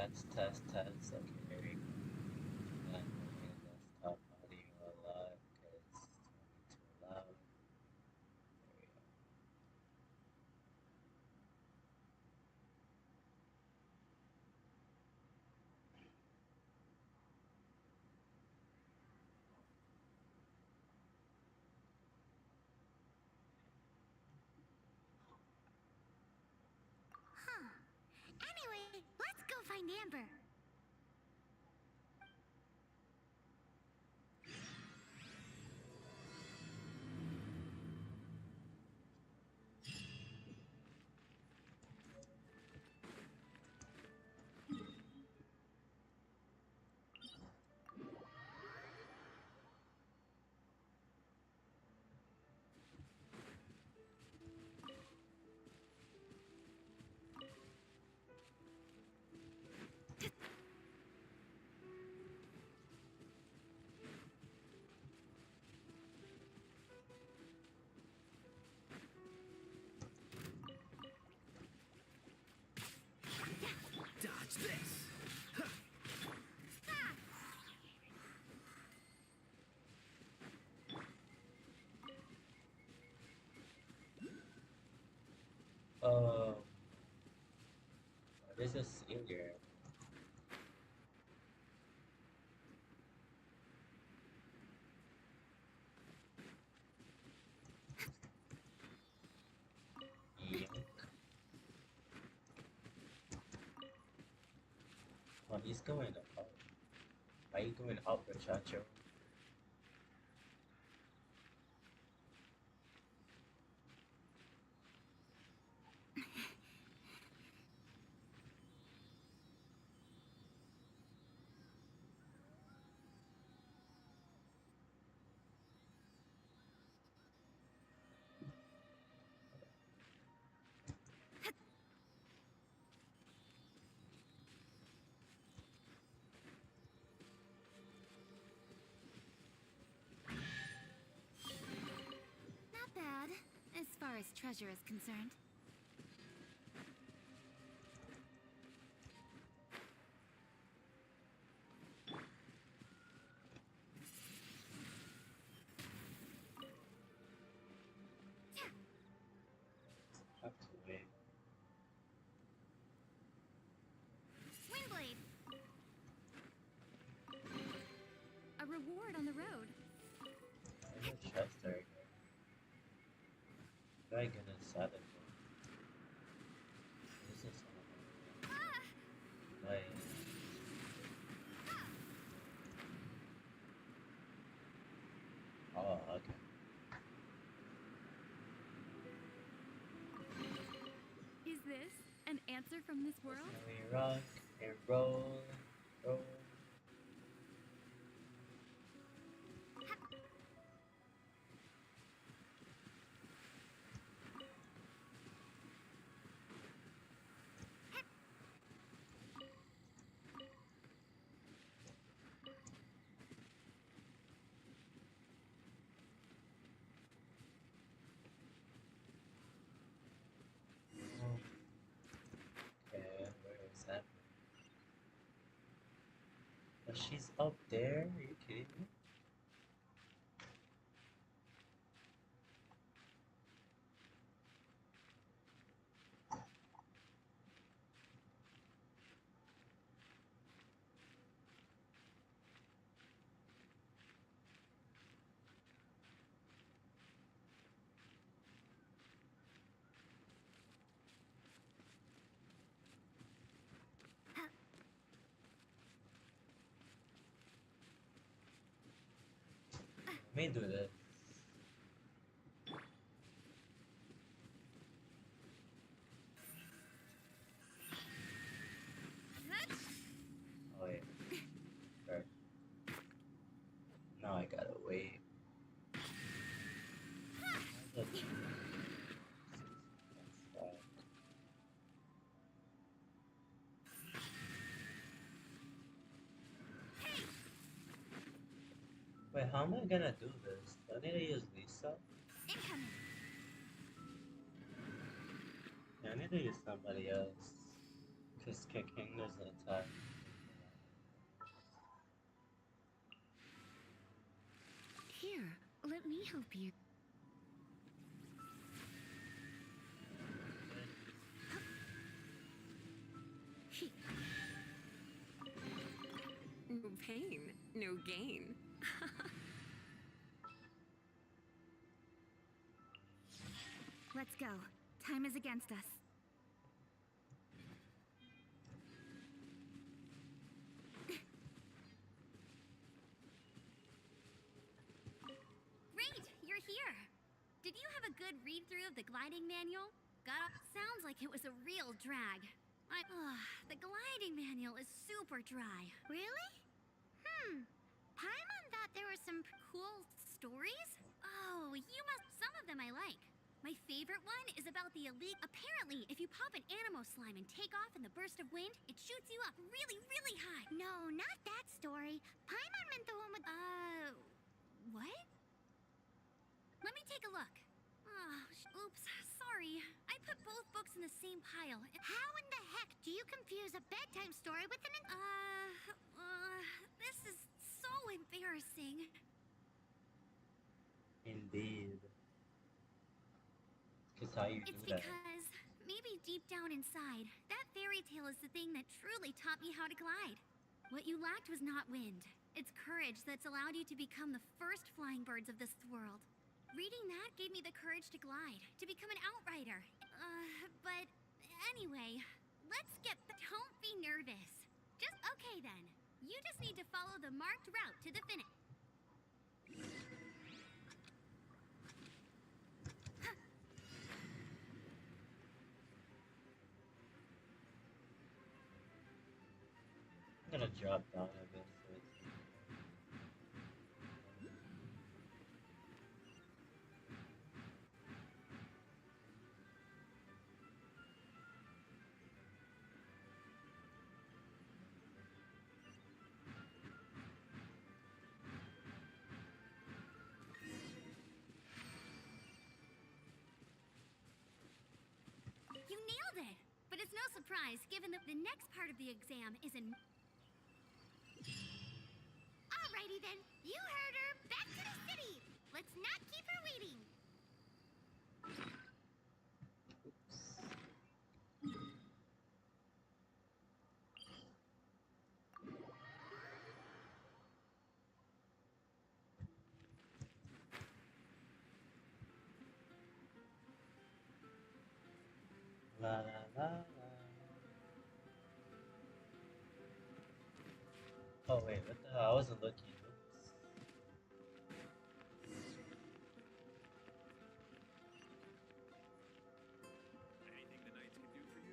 test, test. Okay, there we go. Not moving the desktop audio a lot because it's gonna be too loud. There we go. Huh. Anyway, let's go find Amber. Dodge this! Um, what is this in here? Yank. Oh, he's going up. Why are you going up, muchacho? Not bad, as far as treasure is concerned. Have to wait. Windblade! A reward on the road. There's a chest there again. What do I get inside of it? This is nice. Oh, okay. Is this an answer from this world? Now we rock and roll, roll. Okay, where is that? Oh, she's up there? Are you kidding me? Let me do this. Oh wait. Sure. Now I gotta wait. Why the Wait, how am I gonna do this? Do I need to use Lisa? Incoming! Yeah, I need to use somebody else. This kicking doesn't attack. Here, let me help you. No pain, no gain. Let's go. Time is against us. Great, you're here. Did you have a good read-through of the gliding manual? Sounds like it was a real drag. The gliding manual is super dry. Really? Paimon thought there were some cool stories? Oh, some of them I like. My favorite one is about the elite. Apparently, if you pop an animo slime and take off in the burst of wind, it shoots you up really, really high. No, not that story. Paimon meant the one with... what? Let me take a look. Oops, sorry. I put both books in the same pile. How in the heck do you confuse a bedtime story with an... this is so embarrassing. Indeed. Because how you It's do that? because maybe deep down inside, that fairy tale is the thing that truly taught me how to glide. What you lacked was not wind. It's courage that's allowed you to become the first flying birds of this world. Reading that gave me the courage to glide, to become an outrider. But anyway, don't be nervous. Okay then. You just need to follow the marked route to the finish. I'm gonna drop down a bit so it's... You nailed it! But it's no surprise, given that the next part of the exam is in... Alrighty then, you heard her. Back to the city! Let's not keep her waiting! La la la la. Oh wait, what the hell? I wasn't looking. Oops. Anything the knights can do for you?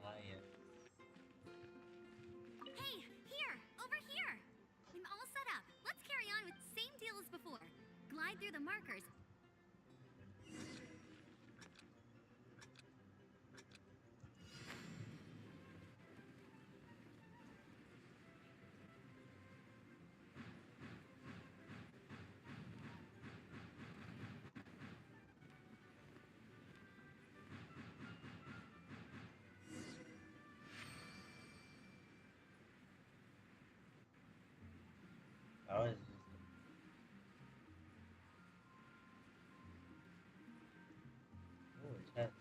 Lions. Hey, here! Over here! I'm all set up. Let's carry on with the same deal as before. Glide through the markers. I was just... Oh, test.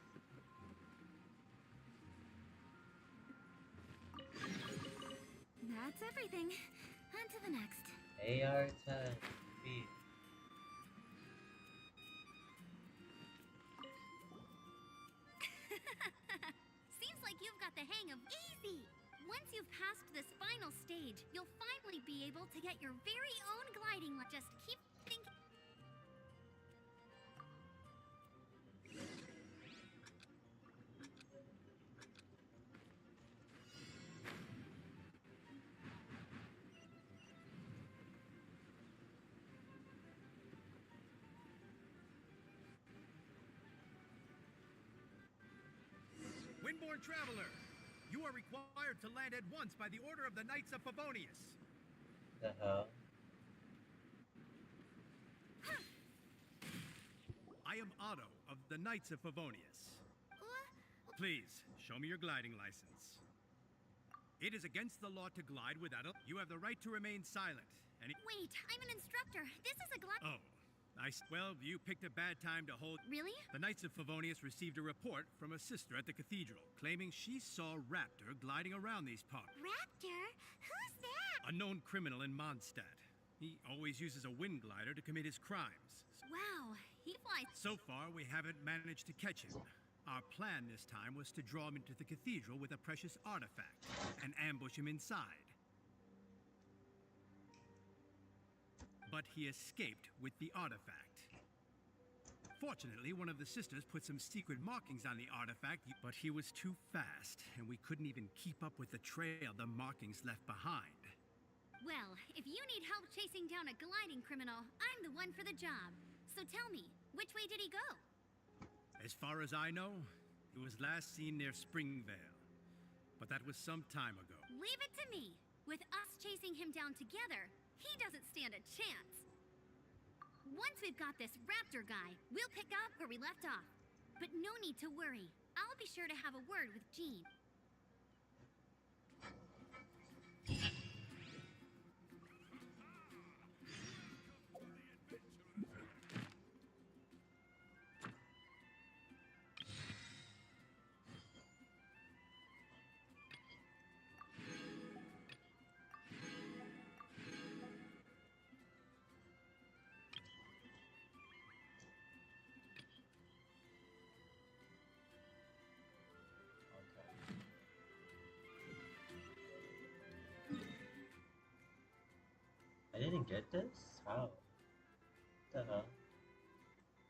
That's everything. On to the next. AR test. B. Seems like you've got the hang of easy! Once you've passed this final stage, you'll finally be able to get your very own gliding. Just keep thinking. Windborn Traveler, you are required to land at once by the order of the Knights of Favonius. The hell? I am Otto of the Knights of Favonius. Please, show me your gliding license. It is against the law to glide without a... You have the right to remain silent. Wait, I'm an instructor. This is a Oh, well, you picked a bad time to hold... Really? The Knights of Favonius received a report from a sister at the cathedral, claiming she saw Raptor gliding around these parts. Raptor? Who's that? A known criminal in Mondstadt. He always uses a wind glider to commit his crimes. Wow, he flies. So far, we haven't managed to catch him. Our plan this time was to draw him into the cathedral with a precious artifact and ambush him inside. But he escaped with the artifact. Fortunately, one of the sisters put some secret markings on the artifact, but he was too fast, and we couldn't even keep up with the trail the markings left behind. Well, if you need help chasing down a gliding criminal, I'm the one for the job. So tell me, which way did he go? As far as I know, he was last seen near Springvale. But that was some time ago. Leave it to me. With us chasing him down together, he doesn't stand a chance. Once we've got this Raptor guy, we'll pick up where we left off. But no need to worry. I'll be sure to have a word with Jean. I didn't get this? How? What the hell?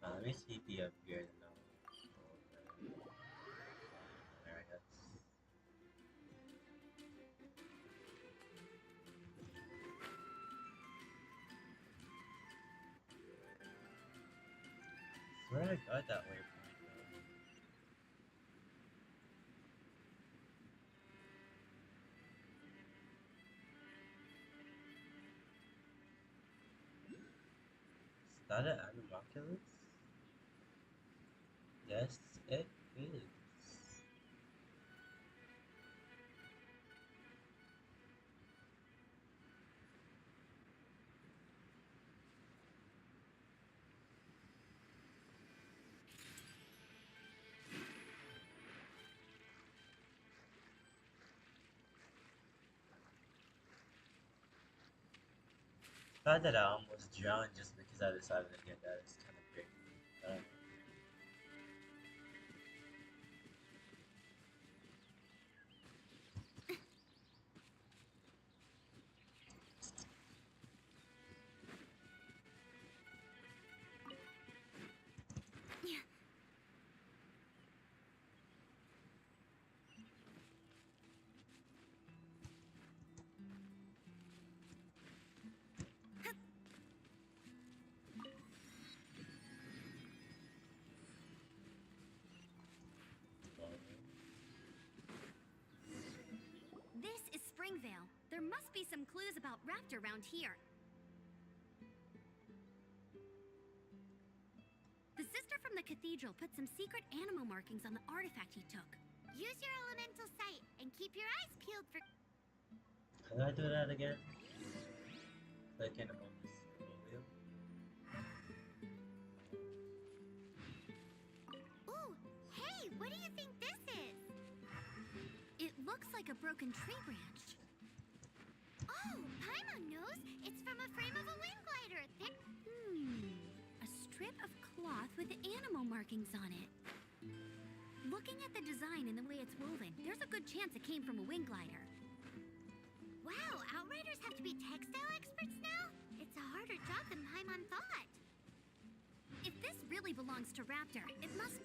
Let me see the upgrade now. There it is. Swear I got that way. Is that an Animoculus? Yes, it is. The fact that I almost drowned just because I decided to get that is kind of great. This is Springvale. There must be some clues about Raptor around here. The sister from the cathedral put some secret animal markings on the artifact he took. Use your elemental sight and keep your eyes peeled for... Can I do that again? Clicking on this wheel. Ooh, hey, what do you think this is? It looks like a broken tree branch. Oh, Paimon knows. It's from a frame of a wind glider. A strip of cloth with animal markings on it. Looking at the design and the way it's woven, there's a good chance it came from a wind glider. Wow, Outriders have to be textile experts now? It's a harder job than Paimon thought. If this really belongs to Raptor, it must...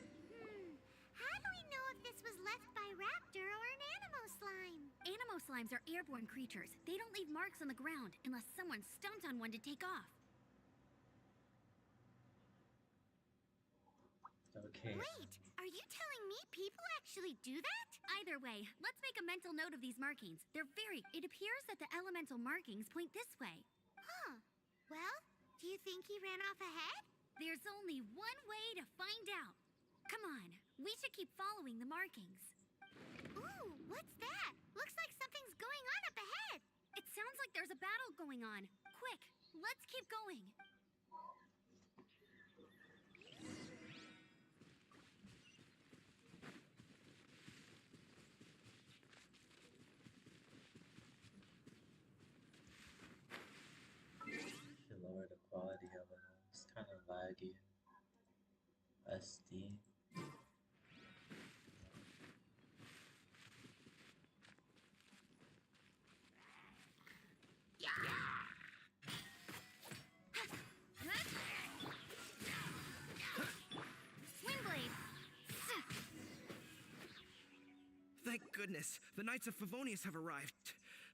How do we know if this was left by Raptor or an Animo slime? Animo slimes are airborne creatures. They don't leave marks on the ground unless someone stomped on one to take off. Okay. Wait, are you telling me people actually do that? Either way, let's make a mental note of these markings. They're very... It appears that the elemental markings point this way. Huh. Well, do you think he ran off ahead? There's only one way to find out. Come on, We should keep following the markings. Ooh, what's that? Looks like something's going on up ahead. It sounds like there's a battle going on. Quick, let's keep going. Should lower the quality of it. It's kind of laggy. SD. Windblade! Thank goodness, the Knights of Favonius have arrived.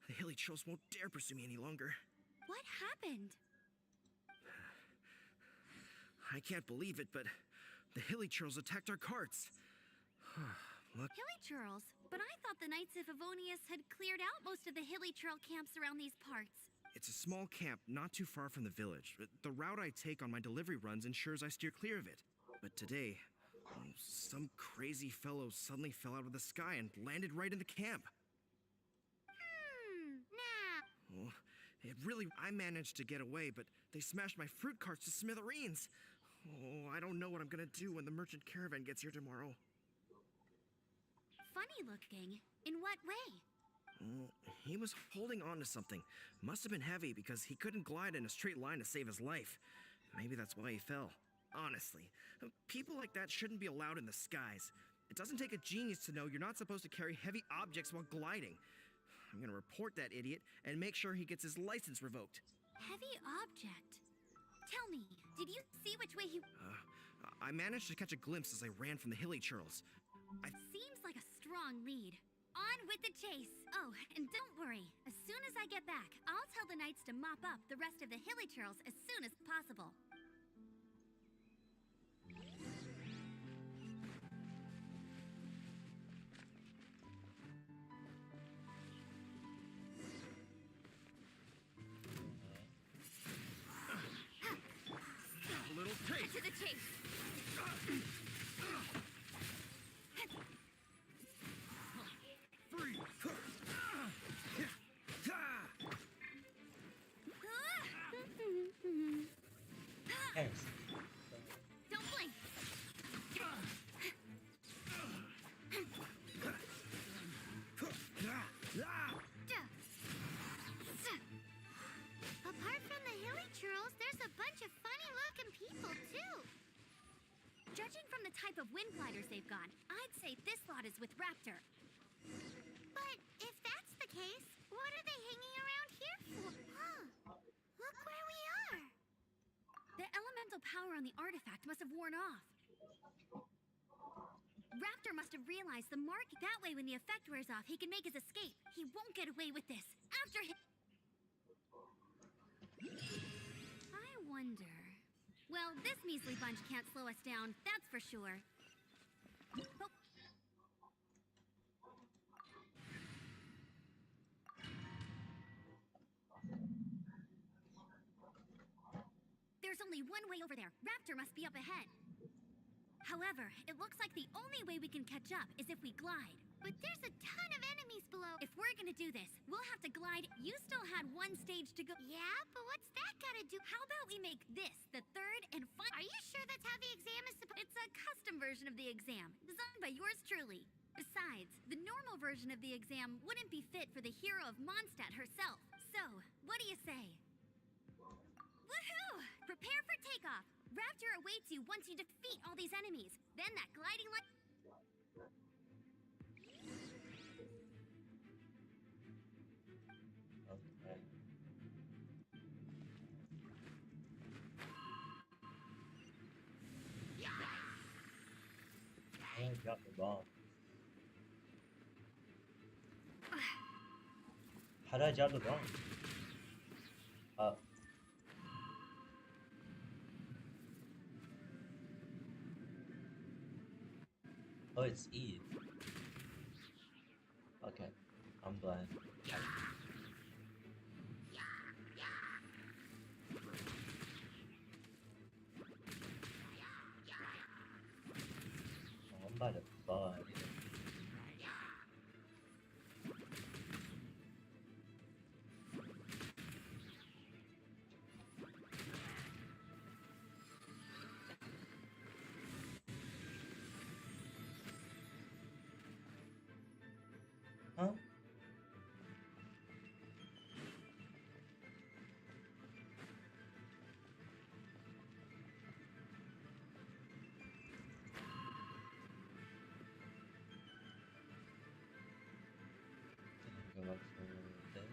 The hilly trolls won't dare pursue me any longer. What happened? I can't believe it, but the hilly trolls attacked our carts. Look, Hilly Churls? But I thought the Knights of Favonius had cleared out most of the Hilly Churl camps around these parts. it's a small camp not too far from the village. The route I take on my delivery runs ensures I steer clear of it. But today, some crazy fellow suddenly fell out of the sky and landed right in the camp. Nah. Oh, I managed to get away, but they smashed my fruit carts to smithereens. Oh, I don't know what I'm gonna do when the merchant caravan gets here tomorrow. Funny looking. In what way? He was holding on to something. Must have been heavy because he couldn't glide in a straight line to save his life. Maybe that's why he fell. Honestly, people like that shouldn't be allowed in the skies. It doesn't take a genius to know you're not supposed to carry heavy objects while gliding. I'm gonna report that idiot and make sure he gets his license revoked. Heavy object. Tell me, did you see which way he... I managed to catch a glimpse as I ran from the hilly churls. Seems like a strong lead. On with the chase. Oh, and don't worry. As soon as I get back, I'll tell the knights to mop up the rest of the hilly churls as soon as possible. A little taste. To the chase. Freeze. Thanks. Don't blink. Apart from the hilly churls, there's a bunch of funny-looking people, too. Judging from the type of wind gliders they've got, I'd say this lot is with Raptor. But if that's the case, what are they hanging around here for? Look where we are. The elemental power on the artifact must have worn off. Raptor must have realized the mark. That way, when the effect wears off, he can make his escape. He won't get away with this. After him. I wonder. Well, this measly bunch can't slow us down, that's for sure. Oh. There's only one way over there. Raptor must be up ahead. However, it looks like the only way we can catch up is if we glide. But there's a ton of enemies below. If we're gonna do this, we'll have to glide. You still had one stage to go. Yeah, but what's that gotta do? How about we make this the third and final? Are you sure that's how the exam is supposed? It's a custom version of the exam, designed by yours truly. Besides, the normal version of the exam wouldn't be fit for the hero of Mondstadt herself. So, what do you say? Woohoo! Prepare for takeoff. Raptor awaits you once you defeat all these enemies. Then that gliding line... Okay. I dropped the bomb. How did I drop the bomb? Oh, it's Eve. Okay, I'm glad. I'm about to fall. Huh? Didn't go up for a little bit.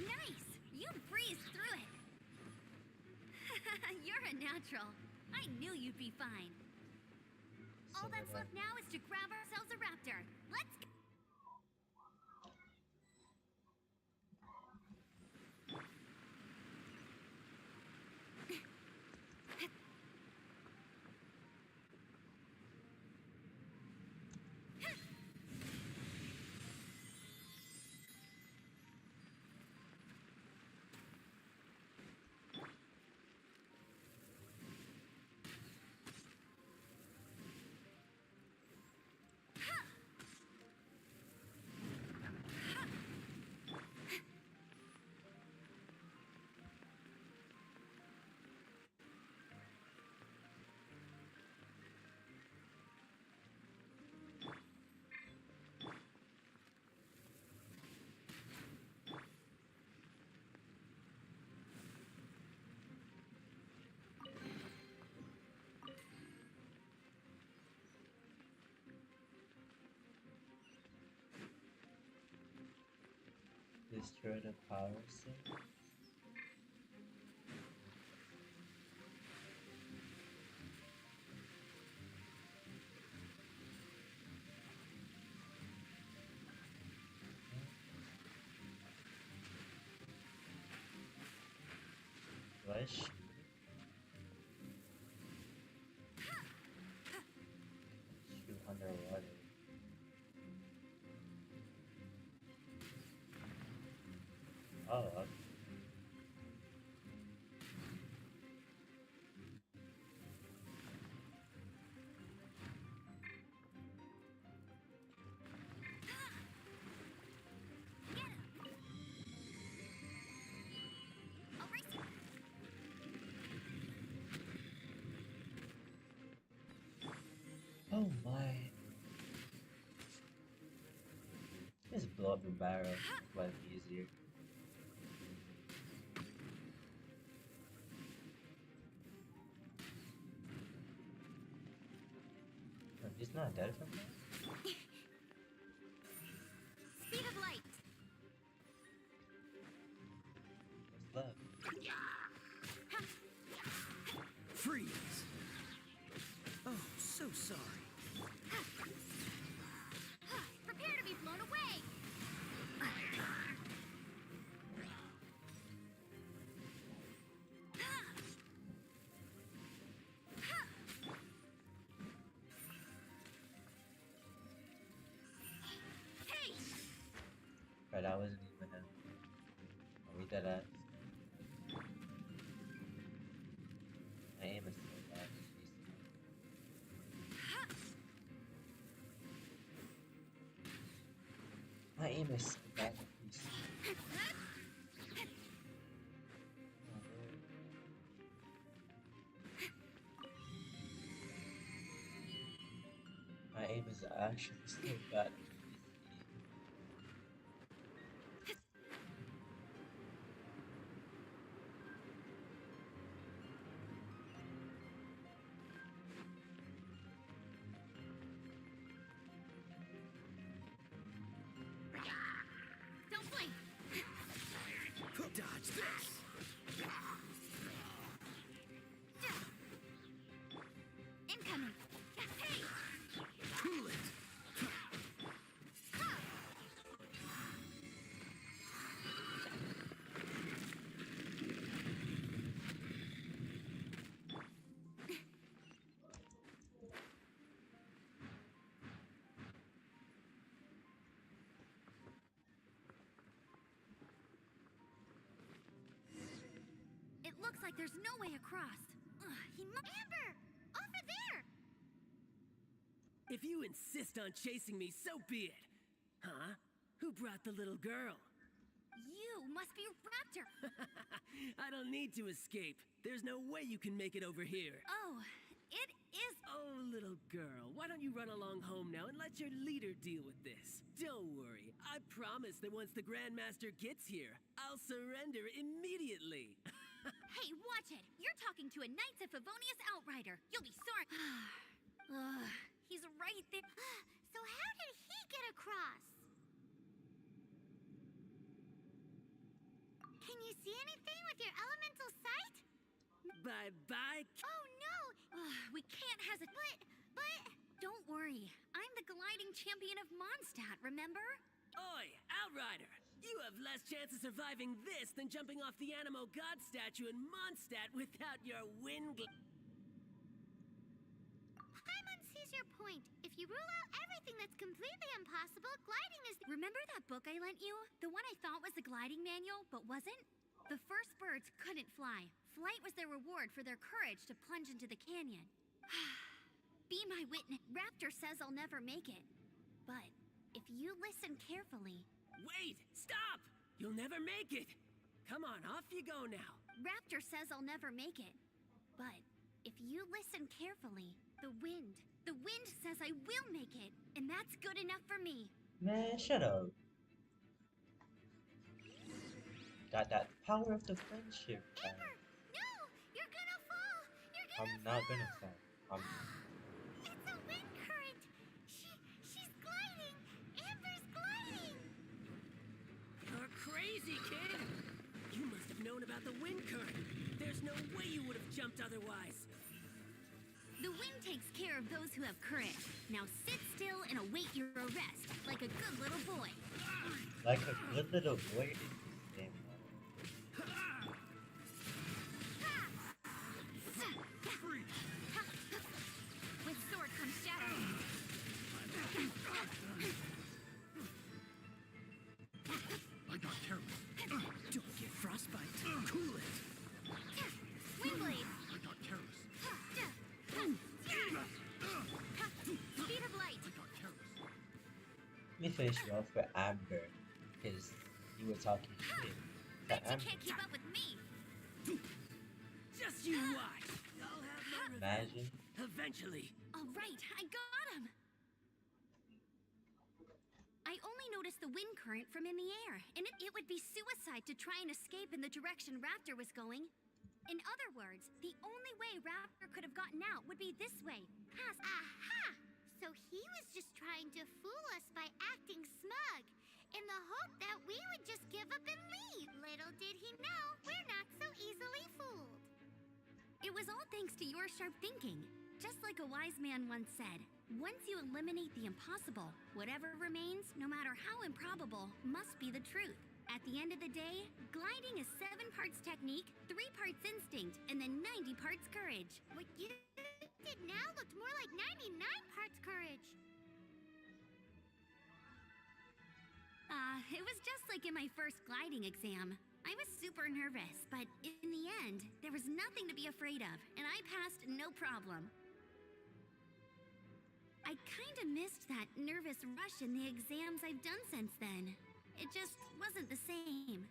Nice! You breezed through it. You're a natural. I knew you'd be fine. All So that's did I. left now is to grab ourselves a raptor. Let's go. Destroy the power sink. Do I shoot? Shoot underwater. Oh, okay. Get him. I'll race you. Oh my. Just blow up the barrel. Quite easier. Oh, he's not dead from that? Speed of light. What's left? Freeze! Oh, so sorry. Prepare to be blown away. Hey! Right, I wasn't even Are we dead ass? My aim is so bad. My aim is so bad. Please. My aim is actually so bad. Don't blink. Dodge this! Looks like there's no way across. Amber! Over there! If you insist on chasing me, so be it. Huh? Who brought the little girl? You must be Raptor. I don't need to escape. There's no way you can make it over here. Oh, it is. Oh, little girl, why don't you run along home now and let your leader deal with this? Don't worry, I promise that once the Grandmaster gets here, I'll surrender immediately. Hey, watch it. You're talking to a Knights of Favonius outrider. You'll be sorry. He's right there. So how did he get across? Can you see anything with your elemental sight? Bye-bye. Oh no! We can't hesitate. But don't worry. I'm the gliding champion of Mondstadt, remember? Oi, Outrider! You have less chance of surviving this than jumping off the Animo God statue in Mondstadt without your wind Paimon sees your point. If you rule out everything that's completely impossible, gliding is... Remember that book I lent you? The one I thought was the gliding manual, but wasn't? The first birds couldn't fly. Flight was their reward for their courage to plunge into the canyon. Be my witness. Raptor says I'll never make it. But if you listen carefully... Wait! Stop! You'll never make it! Come on, off you go now. Raptor says I'll never make it. But if you listen carefully, the wind says I will make it. And that's good enough for me. Man, shut up. Got that power of the friendship. Amber! No! You're gonna fall! You're gonna I'm not gonna fall. It's a wind current! She's gliding! Amber's gliding! You're crazy, kid! You must have known about the wind current. There's no way you would have jumped otherwise. The wind takes care of those who have courage. Now sit still and await your arrest, like a good little boy. Like a good little boy. Damn. With sword comes shadow. I got careless. Don't get frostbite. Cool it. Windblade. I got careless. Speed of light. I got careless. Let me finish you off with Amber, because you were talking shit to Bet you Amber. can't keep up with me. Just you watch. I'll have my revenge. Imagine. Eventually. All right, I got him. I only noticed the wind current from in the air, and it would be suicide to try and escape in the direction Raptor was going. In other words, the only way Raptor could have gotten out would be this way, past... Aha! So he was just trying to fool us by acting smug, in the hope that we would just give up and leave. Little did he know, we're not so easily fooled. It was all thanks to your sharp thinking. Just like a wise man once said, once you eliminate the impossible, whatever remains, no matter how improbable, must be the truth. At the end of the day, gliding is 7 parts technique, 3 parts instinct, and then 90 parts courage. What you did now looked more like 99 parts courage. It was just like in my first gliding exam. I was super nervous, but in the end, there was nothing to be afraid of, and I passed no problem. I kinda missed that nervous rush in the exams I've done since then. It just wasn't the same.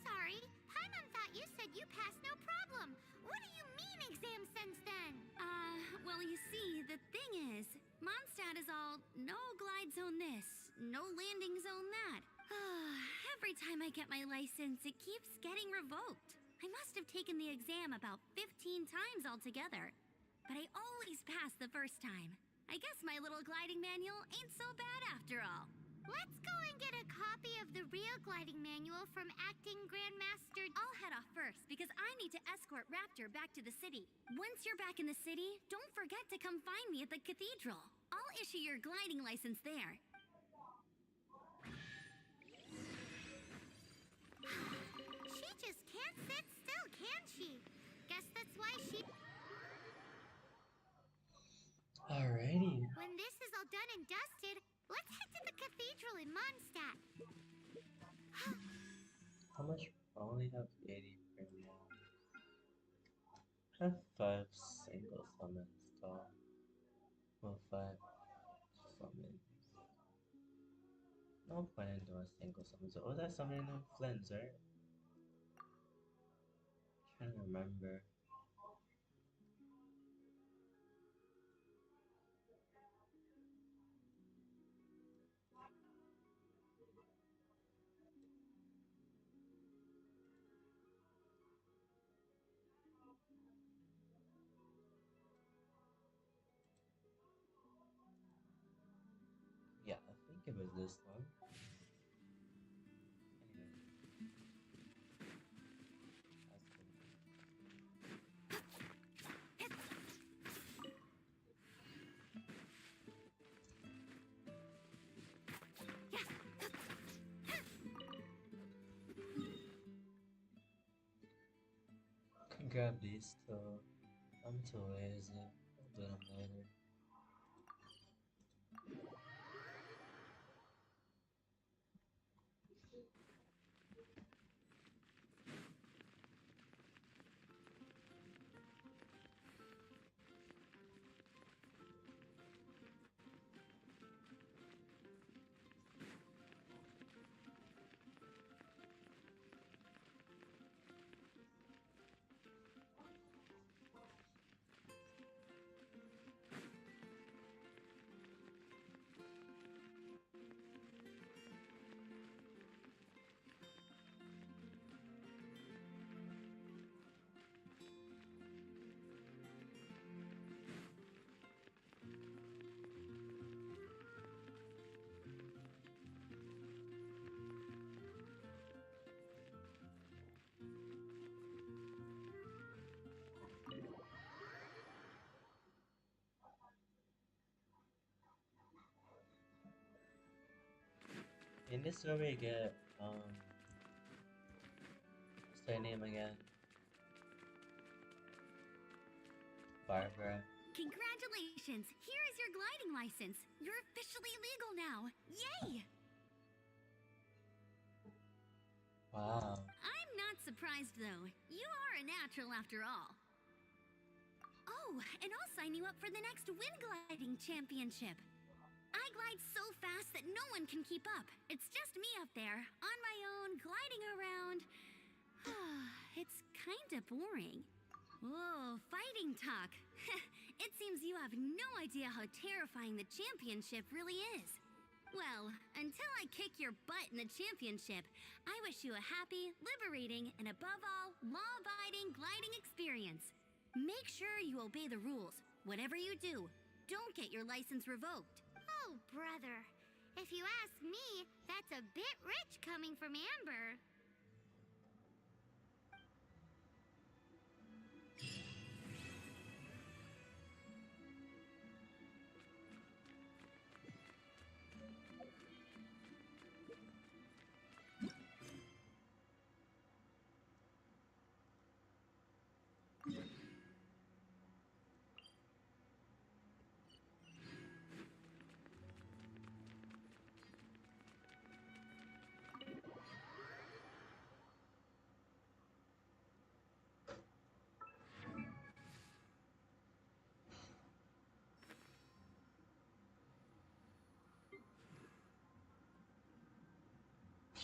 Sorry. Paimon thought you said you passed no problem. What do you mean exam since then? Well, you see, the thing is, Mondstadt is all no glide zone this, no landing zone that. Every time I get my license, it keeps getting revoked. I must have taken the exam about 15 times altogether. But I always pass the first time. I guess my little gliding manual ain't so bad after all. Let's go and get a copy of the real gliding manual from Acting Grandmaster. I'll head off first because I need to escort Raptor back to the city. Once you're back in the city, don't forget to come find me at the cathedral. I'll issue your gliding license there. She just can't sit still, can she? Guess that's why she... Alrighty. When this is all done and dusted, let's head to the cathedral in Mondstadt. How much? I only have 80 right now. No point in doing single summons. Oh, that's something in Flynn's, right? Trying to remember. Yeah, I think it was this one. Anyway, that's cool. Can grab these two. I'm too lazy. I'll do them later. In this where we get what's her name again? Barbara. Congratulations! Here is your gliding license. You're officially legal now. Yay! Wow. I'm not surprised though. You are a natural after all. Oh, and I'll sign you up for the next wind gliding championship. I glide so fast that no one can keep up. It's just me up there, on my own, gliding around. It's kinda boring. Whoa, fighting talk. It seems you have no idea how terrifying the championship really is. Well, until I kick your butt in the championship, I wish you a happy, liberating, and above all, law-abiding gliding experience. Make sure you obey the rules. Whatever you do, don't get your license revoked. Oh, brother. If you ask me, that's a bit rich coming from Amber.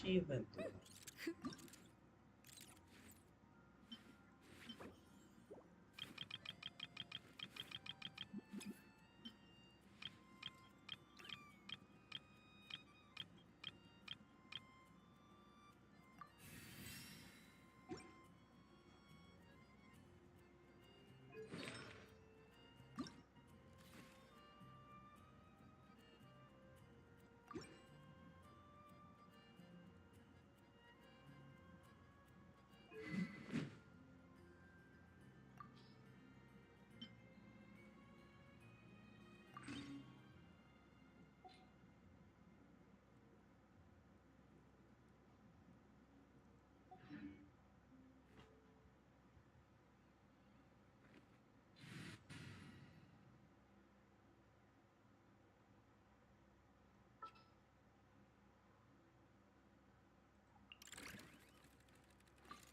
She even do.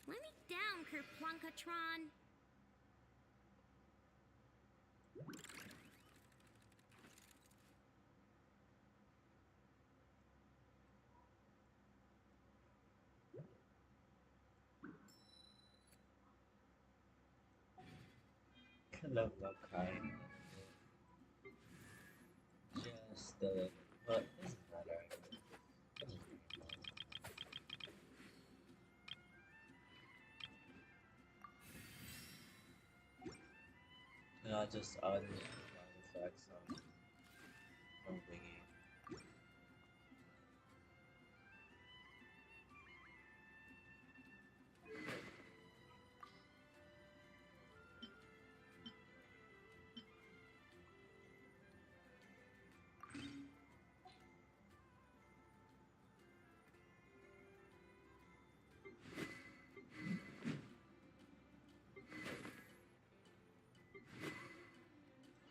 Let me down, Kerplunkatron. Love kind. Just a little, but it doesn't matter. It doesn't really matter. Just other sound effects on Wiggy.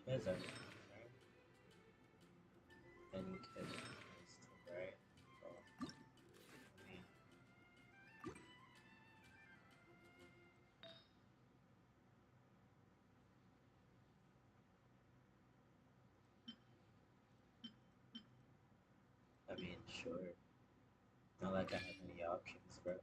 Here's a and kid is right. Oh, me. I mean, sure. Not like I have any options, bro.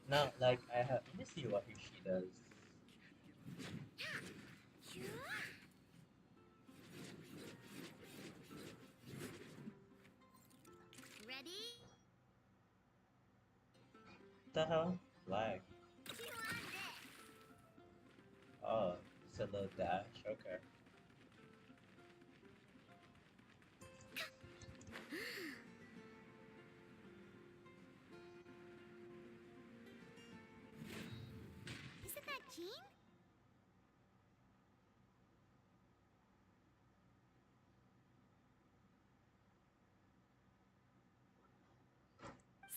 Not like I have. Let me see what she does. Ready? The hell? Lag. Chew on this. Oh, it's a little dash. Okay. Isn't that Jean?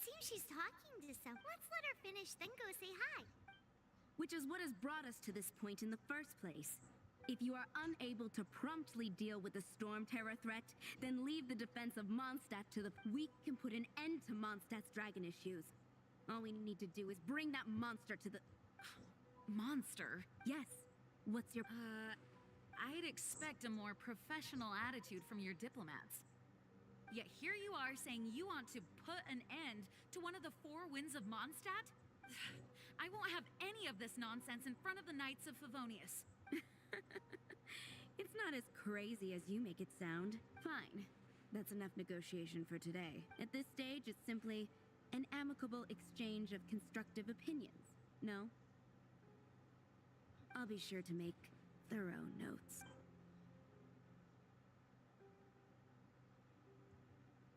Seems she's talking to some. Let's let her finish, then go say hi. Which is what has brought us to this point in the first place. If you are unable to promptly deal with the Storm Terror threat, then leave the defense of Mondstadt to the... We can put an end to Mondstadt's dragon issues. All we need to do is bring that monster to the... Monster? Yes. What's your... I'd expect a more professional attitude from your diplomats. Yet here you are saying you want to put an end to one of the four winds of Mondstadt? I won't have any of this nonsense in front of the Knights of Favonius. It's not as crazy as you make it sound. Fine. That's enough negotiation for today. At this stage, it's simply an amicable exchange of constructive opinions. No? I'll be sure to make thorough notes.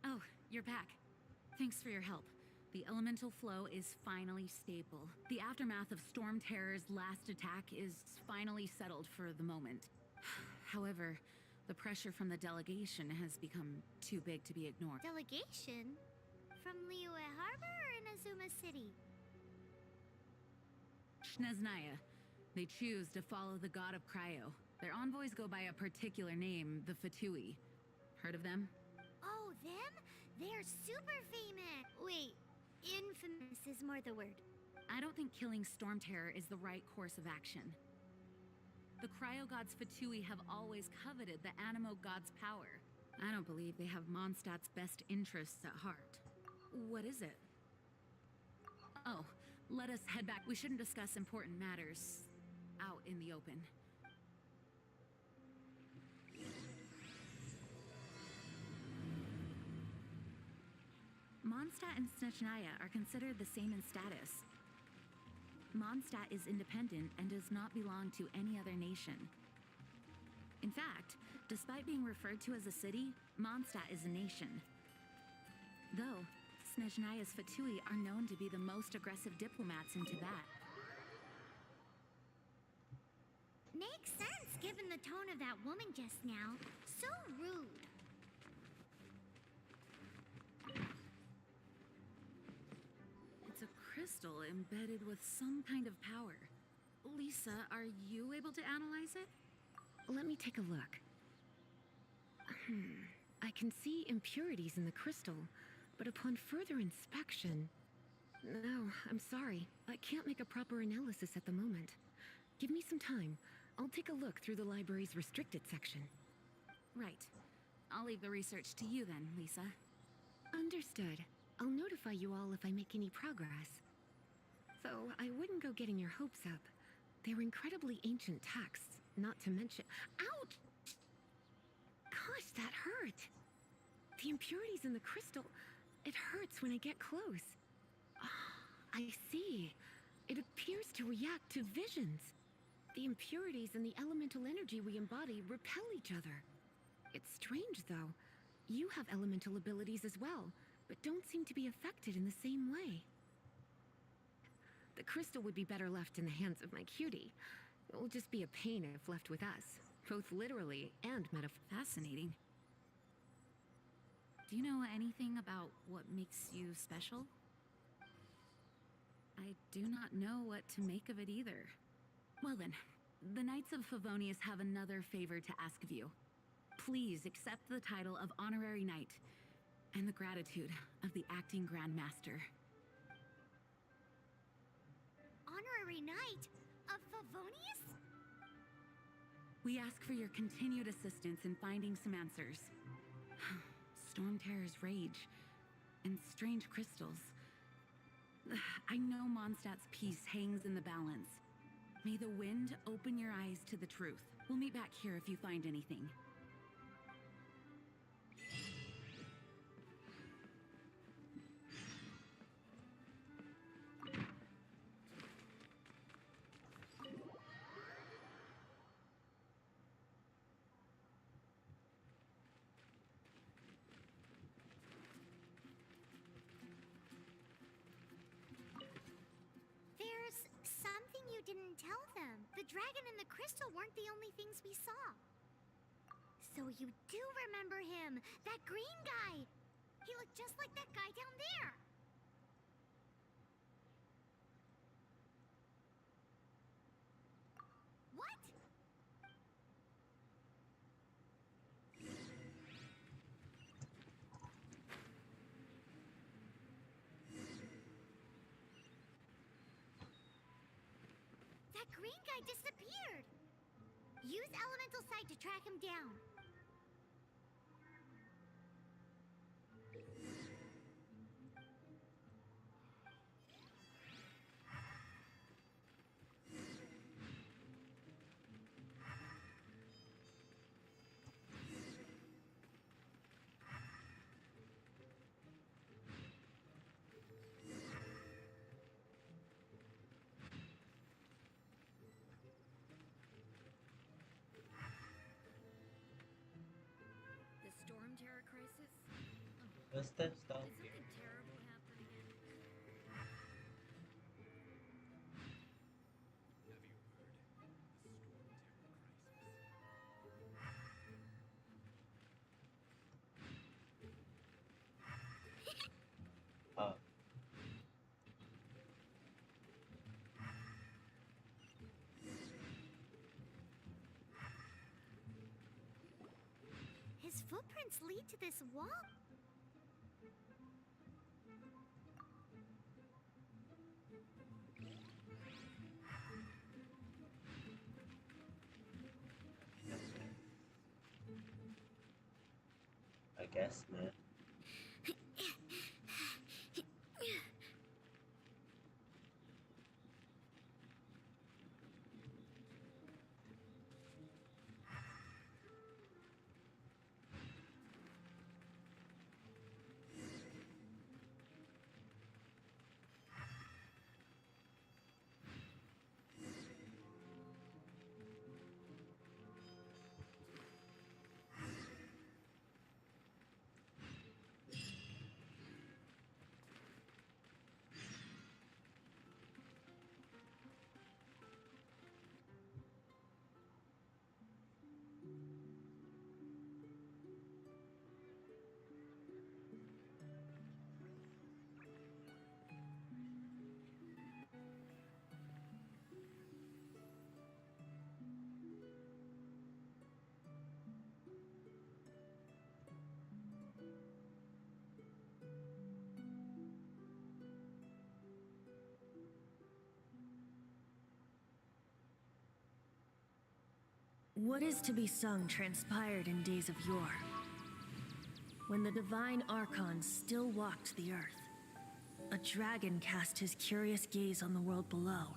Oh, you're back. Thanks for your help. The elemental flow is finally stable. The aftermath of Storm Terror's last attack is finally settled for the moment. However, the pressure from the delegation has become too big to be ignored. Delegation? From Liyue Harbor or Inazuma City? Shneznaya. They choose to follow the god of Cryo. Their envoys go by a particular name, the Fatui. Heard of them? Oh, them? They're super famous. Wait, infamous is more the word. I don't think killing Storm Terror is the right course of action. The Cryo gods Fatui have always coveted the Animo god's power. I don't believe they have Mondstadt's best interests at heart. What is it? Oh, let us head back. We shouldn't discuss important matters out in the open. Mondstadt and Snezhnaya are considered the same in status. Mondstadt is independent and does not belong to any other nation. In fact, despite being referred to as a city, Mondstadt is a nation. Though, Snezhnaya's Fatui are known to be the most aggressive diplomats in Tibet. Makes sense given the tone of that woman just now. So rude. It's a crystal embedded with some kind of power. Lisa, are you able to analyze it? Let me take a look. I can see impurities in the crystal, but upon further inspection... No, I'm sorry. I can't make a proper analysis at the moment. Give me some time. I'll take a look through the library's restricted section. Right. I'll leave the research to you then, Lisa. Understood. I'll notify you all if I make any progress. Though I wouldn't go getting your hopes up. They're incredibly ancient texts, not to mention— Ouch! Gosh, that hurt! The impurities in the crystal— it hurts when I get close. Ah, I see. It appears to react to visions. The impurities and the elemental energy we embody repel each other. It's strange, though. You have elemental abilities as well, but don't seem to be affected in the same way. The crystal would be better left in the hands of my cutie. It will just be a pain if left with us, both literally and metaphorically. Fascinating. Do you know anything about what makes you special? I do not know what to make of it either. Well then, the Knights of Favonius have another favor to ask of you. Please accept the title of Honorary Knight and the gratitude of the Acting Grand Master. Honorary Knight of Favonius? We ask for your continued assistance in finding some answers. Storm Terror's rage and strange crystals. I know Mondstadt's peace hangs in the balance. May the wind open your eyes to the truth. We'll meet back here if you find anything. There's something you didn't tell them. The dragon and the crystal weren't the only things we saw. So you do remember him, that green guy. He looked just like that guy down there. What? That green guy disappeared. Use elemental sight to track him down. The Storm Terror crisis? What's that stuff Is here? something terrible happening? Oh, His footprints lead to this wall. I guess, man. What is to be sung transpired in days of yore, when the divine archons still walked the earth. A dragon cast his curious gaze on the world below,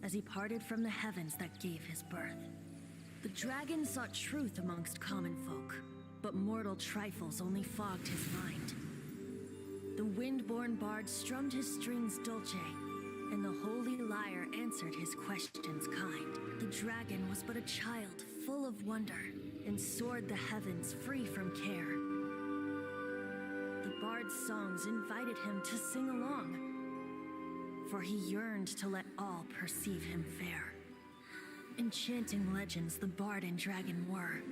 as he parted from the heavens that gave his birth. The dragon sought truth amongst common folk, but mortal trifles only fogged his mind. The wind-born bard strummed his strings dulce, and the holy lyre answered his questions kind. The dragon was but a child full of wonder, and soared the heavens free from care. The bard's songs invited him to sing along, for he yearned to let all perceive him fair. Enchanting legends the bard and dragon were,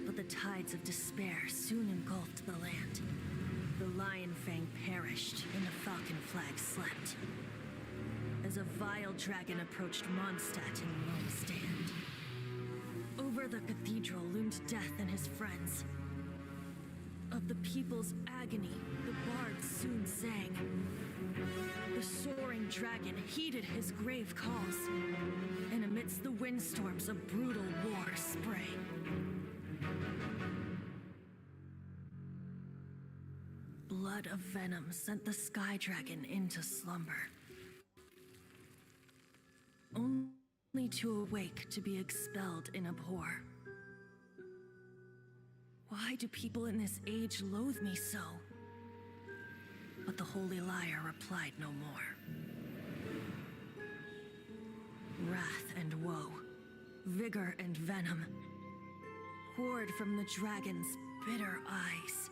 but the tides of despair soon engulfed the land. The lion fang perished, and the falcon flag slept, as a vile dragon approached Mondstadt in lone stand. Over the cathedral loomed death and his friends. Of the people's agony, the bard soon sang. The soaring dragon heeded his grave calls, and amidst the windstorms a brutal war sprang. Blood of venom sent the sky dragon into slumber, only to awake to be expelled in abhor. Why do people in this age loathe me so? But the holy lyre replied no more. Wrath and woe, vigor and venom, poured from the dragon's bitter eyes.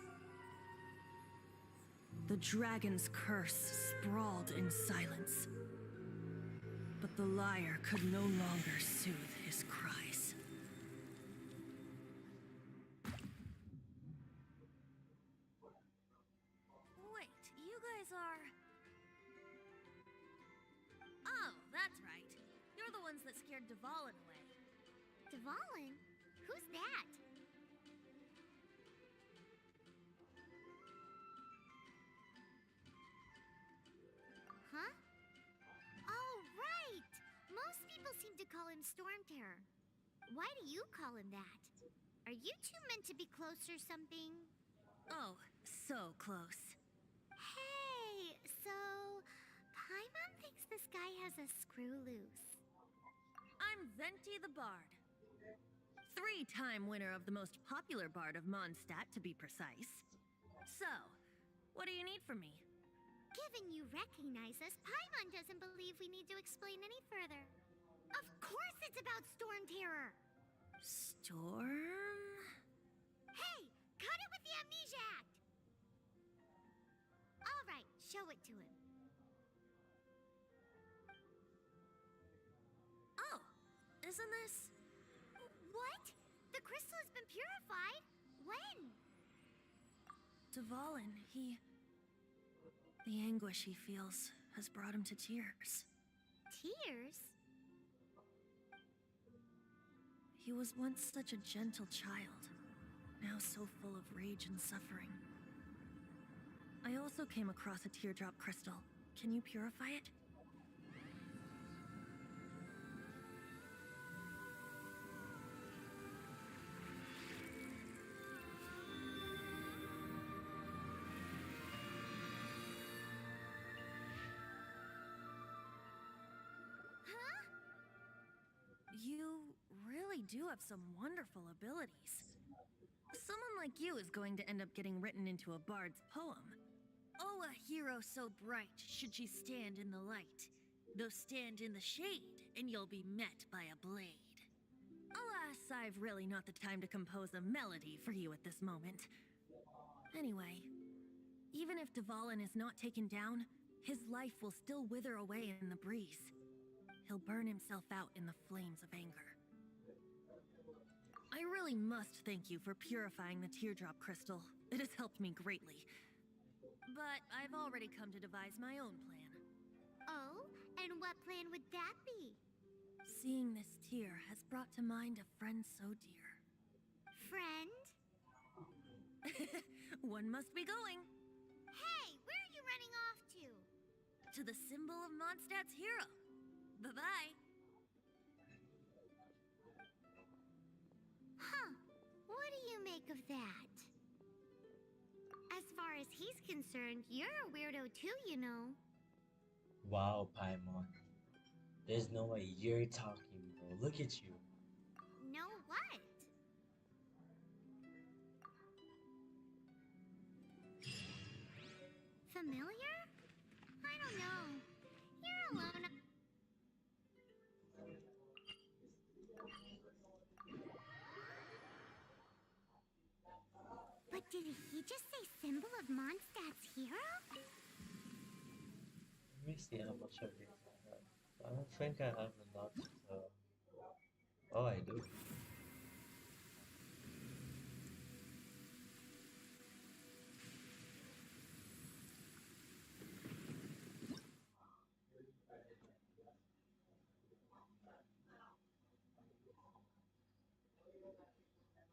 The dragon's curse sprawled in silence, but the lyre could no longer soothe his cries. Wait, you guys are... Oh, that's right. You're the ones that scared Dvalin away. Dvalin? Who's that? Huh? Oh, right! Most people seem to call him Storm Terror. Why do you call him that? Are you two meant to be close or something? Oh, so close. Hey, so... Paimon thinks this guy has a screw loose. I'm Venti the Bard. 3-time winner of the most popular bard of Mondstadt, to be precise. So, what do you need from me? Given you recognize us, Paimon doesn't believe we need to explain any further. Of course it's about Storm Terror! Storm? Hey! Cut it with the Amnesia Act! Alright, show it to him. Oh, isn't this... What? The crystal has been purified? When? Dvalin, the anguish he feels has brought him to tears. Tears? He was once such a gentle child, now so full of rage and suffering. I also came across a teardrop crystal. Can you purify it? You really do have some wonderful abilities. Someone like you is going to end up getting written into a bard's poem. Oh, a hero so bright should she stand in the light, though stand in the shade, and you'll be met by a blade. Alas, I've really not the time to compose a melody for you at this moment. Anyway, even if Dvalin is not taken down, his life will still wither away in the breeze. He'll burn himself out in the flames of anger. I really must thank you for purifying the teardrop crystal. It has helped me greatly. But I've already come to devise my own plan. Oh? And what plan would that be? Seeing this tear has brought to mind a friend so dear. Friend? One must be going. Hey, where are you running off to? To the symbol of Mondstadt's hero. Bye-bye. make of that? As far as he's concerned, you're a weirdo too, you know. Wow, Paimon. There's no way you're talking, bro. Look at you. Know what? Familiar? I don't know. You're alone. But did he just say symbol of Mondstadt's hero? Let me see how much of it I have. I don't think I have enough to... Oh, I do.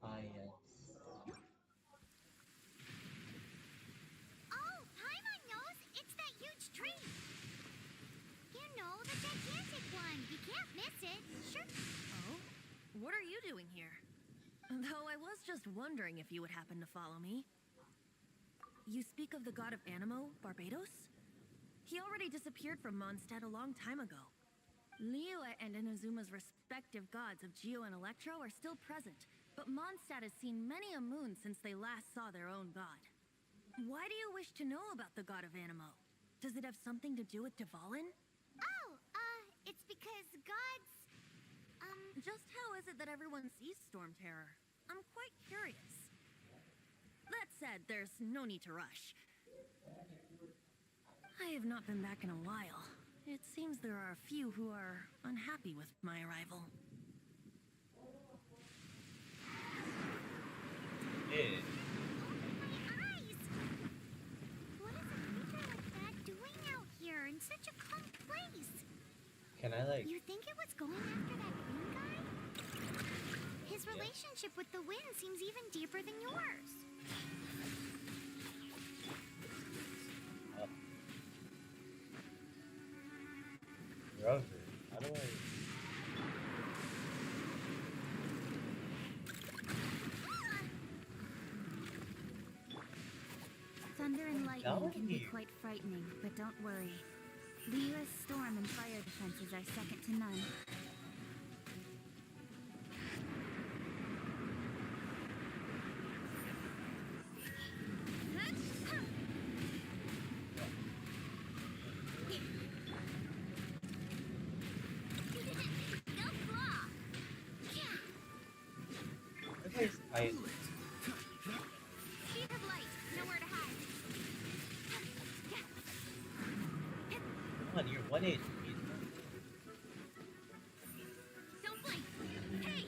Ah, yes. Oh, Paimon knows! It's that huge tree! You know, the gigantic one! You can't miss it! Sure. Oh? What are you doing here? Though I was just wondering if you would happen to follow me. You speak of the god of Animo, Barbados? He already disappeared from Mondstadt a long time ago. Liyue and Inazuma's respective gods of Geo and Electro are still present, but Mondstadt has seen many a moon since they last saw their own god. Why do you wish to know about the god of Animo? Does it have something to do with Dvalin? Oh, it's because gods... Just how is it that everyone sees Storm Terror? I'm quite curious. That said, there's no need to rush. I have not been back in a while. It seems there are a few who are unhappy with my arrival. Yeah. My eyes! What is a creature like that doing out here in such a calm place? Can I, like... You think it was going after that green guy? His relationship with the wind seems even deeper than yours. Rover. How do I... Thunder and lightning Down can be here. quite frightening, but don't worry. The U.S. storm and fire defenses are second to none. Where's I... Speed of light, nowhere to hide. Come on, you're 180. Don't blink. Hey!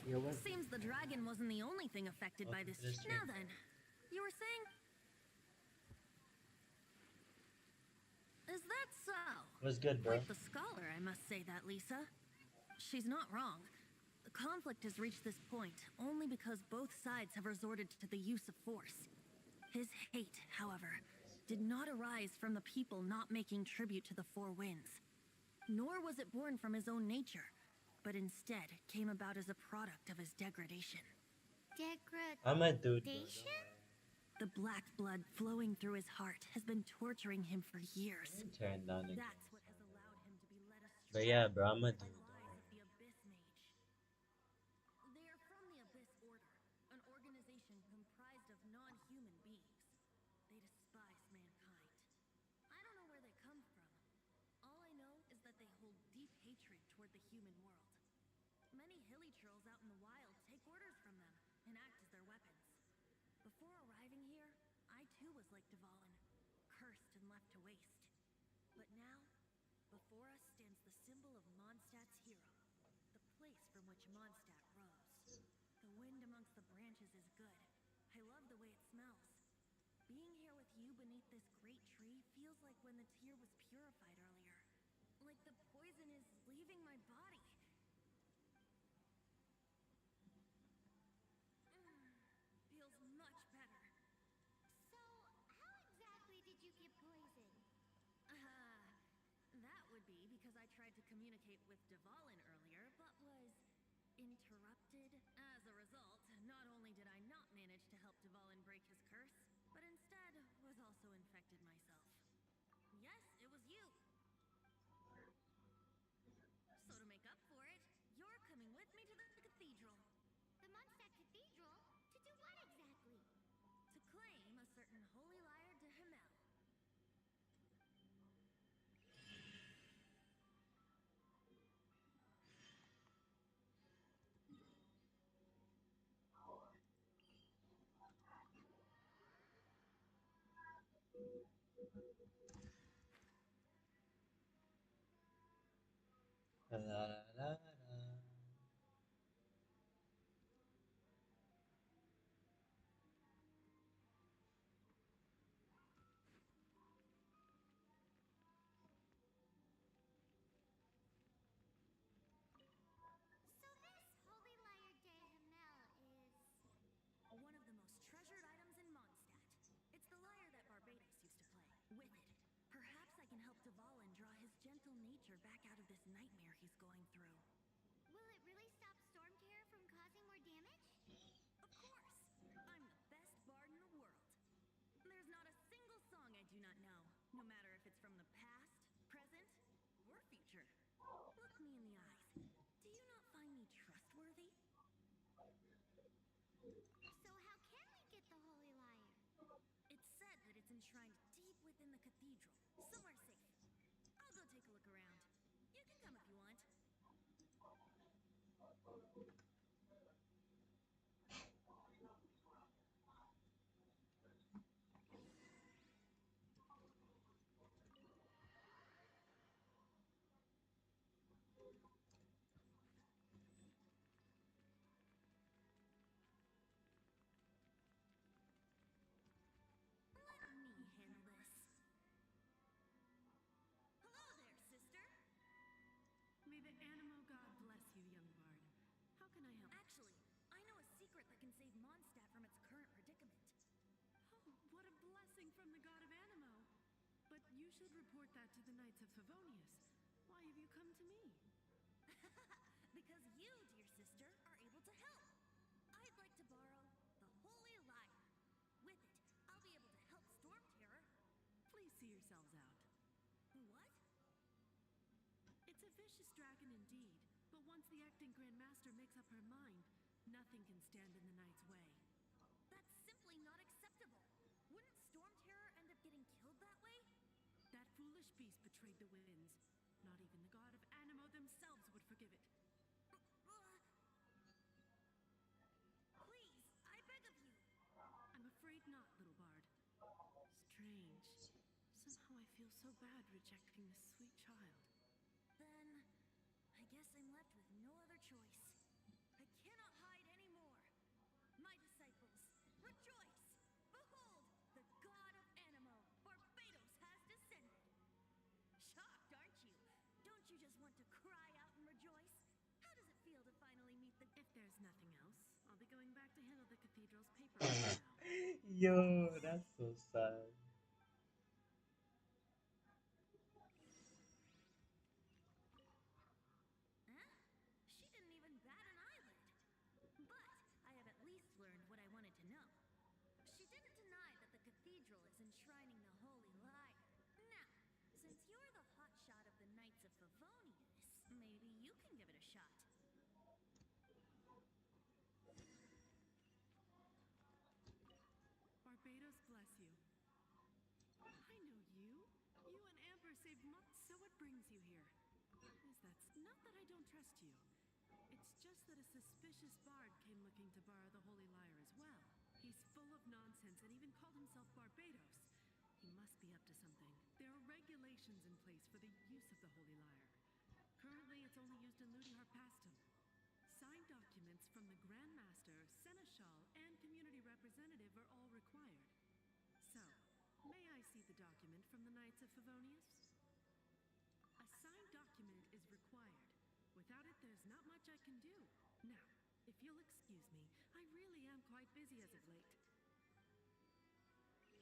You're one... Seems the dragon wasn't the only thing affected by Welcome this. to the stream. Now then, you were saying? Is that so? What's good, bro? Quite the scholar, I must say that, Lisa. She's not wrong. The conflict has reached this point only because both sides have resorted to the use of force. His hate, however, did not arise from the people not making tribute to the Four Winds. Nor was it born from his own nature, but instead came about as a product of his degradation. I'm a dude, bro. Degradation? The black blood flowing through his heart has been torturing him for years. Turn down again. That's what has allowed him to be led astray. But yeah, bro, I'm a by dude. the lies of the Abyss Mage. They are from the Abyss Order, an organization comprised of non-human beings. They despise mankind. I don't know where they come from. All I know is that they hold deep hatred toward the human world. Many hilly trolls out in the wild take orders from them and act as their weapons. Before arriving here, I too was like Dvalin, cursed and left to waste. But now, before us stands the symbol of Mondstadt's hero, the place from which Mondstadt rose. The wind amongst the branches is good. I love the way it smells. Being here with you beneath this great tree feels like when the tear was purified earlier. Like the poison is leaving my body. Feels much better. So, how exactly did you get poisoned? That would be because I tried to communicate with Dvalin earlier, but was interrupted. As a result, not La la la la. So this Holy Lyre de Himmel is... One of the most treasured items in Mondstadt. It's the lyre that Barbados used to play. With it, perhaps I can help Dvalin draw his gentle nature back out of this nightmare he's going through. Will it really stop Storm Terror from causing more damage? Of course! I'm the best bard in the world. There's not a single song I do not know, no matter if it's from the past, present, or future. Look me in the eyes. Do you not find me trustworthy? So how can we get the Holy Lyre? It's said that it's enshrined deep within the cathedral, somewhere safe. I'll go take a look around. You can come if you want. Let me handle this. Hello there, sister. May the Animo God bless you, young bard. How can I help? Actually, I know a secret that can save Mondstadt from its current predicament. Oh, what a blessing from the god of Animo. But you should report that to the Knights of Favonius. Why have you come to me? Because you, dear sister, are able to help. I'd like to borrow the Holy Lyre. With it, I'll be able to help Storm Terror. Please see yourselves out. What? It's a vicious dragon indeed, but once the acting Grand Master makes up her mind, nothing can stand in the Knight's way. That's simply not acceptable. Wouldn't Storm Terror end up getting killed that way? That foolish beast betrayed the winds. Not even the god of Animo themselves would forgive it. Please, I beg of you. I'm afraid not, little bard. Strange. Somehow I feel so bad rejecting this sweet child. Then, I guess I'm left with no other choice. I cannot hide anymore. My disciples, rejoice! Behold, the god of Animo, Barbados, has descended. Shocked, aren't you? Don't you just want to cry out and rejoice? How does it feel to finally meet the... If there's nothing else, I'll be going back to handle the cathedral's paper now. Yo, that's so sad. Huh? She didn't even bat an eyelid. But I have at least learned what I wanted to know. She didn't deny that the cathedral is enshrining the Holy Lyre. Now, since you're the hotshot of the Knights of Favonius, maybe you can give it a shot. Barbados bless you. I know you. You and Amber saved months, so what brings you here? Is that not that I don't trust you. It's just that a suspicious bard came looking to borrow the Holy Lyre as well. He's full of nonsense and even called himself Barbados. He must be up to something. There are regulations in place for the use of the Holy Lyre. Currently, it's only used in Ludi Harpastum. Signed documents from the Grand Master, Seneschal, and community representative are all required. So, may I see the document from the Knights of Favonius? A signed document is required. Without it, there's not much I can do. Now, if you'll excuse me, I really am quite busy as of late. It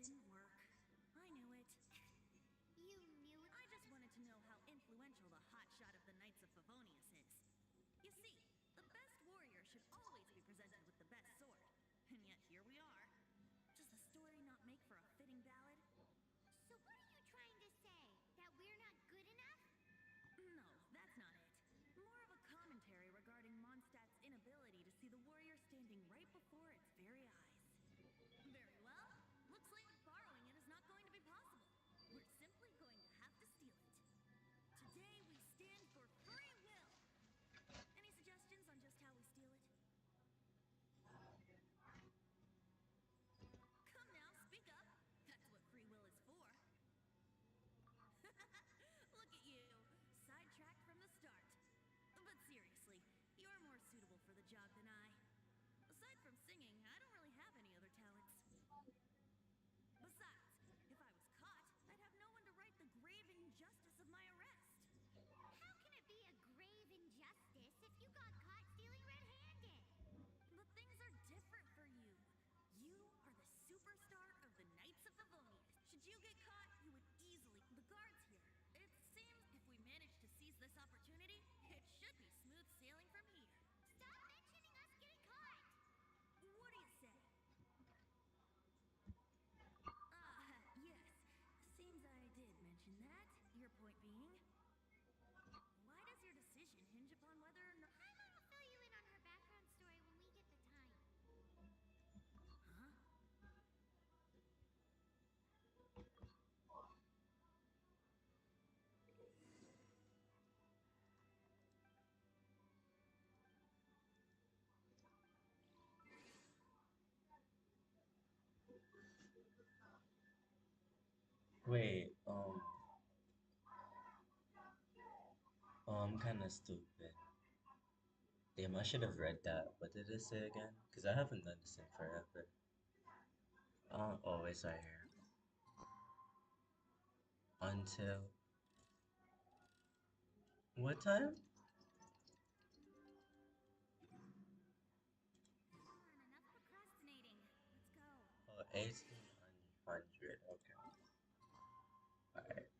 didn't work. I knew it. You knew it? I just wanted to know how influential the hotshot of the Knights of Favonius is. You see, the best warrior should always be presented with the best sword. And yet here we are. Does the story not make for a fitting ballad? So what are you trying to say? That we're not good enough? No, that's not it. More of a commentary regarding Wait, I'm kind of stupid. Damn, I should have read that. What did it say again? Because I haven't done this in forever. Oh, it's right here. Until what time? Come on, enough procrastinating. Let's go. Oh, 1800. Okay. Alright.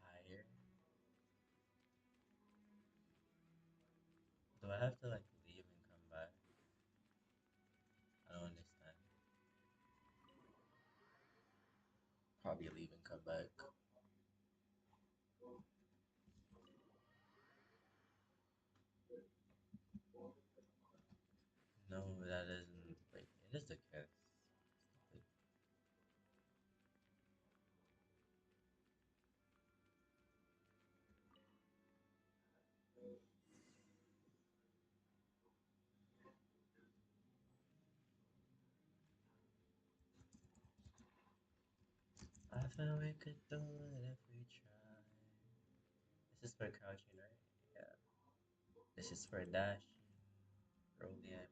Higher. Do I have to like leave and come back? I don't understand. Probably leave and come back. No, that isn't. Wait, it is the kiss. Stupid. I feel we could do it if we try. This is for crouching, right? Yeah. This is for dashing. Rolling, I mean.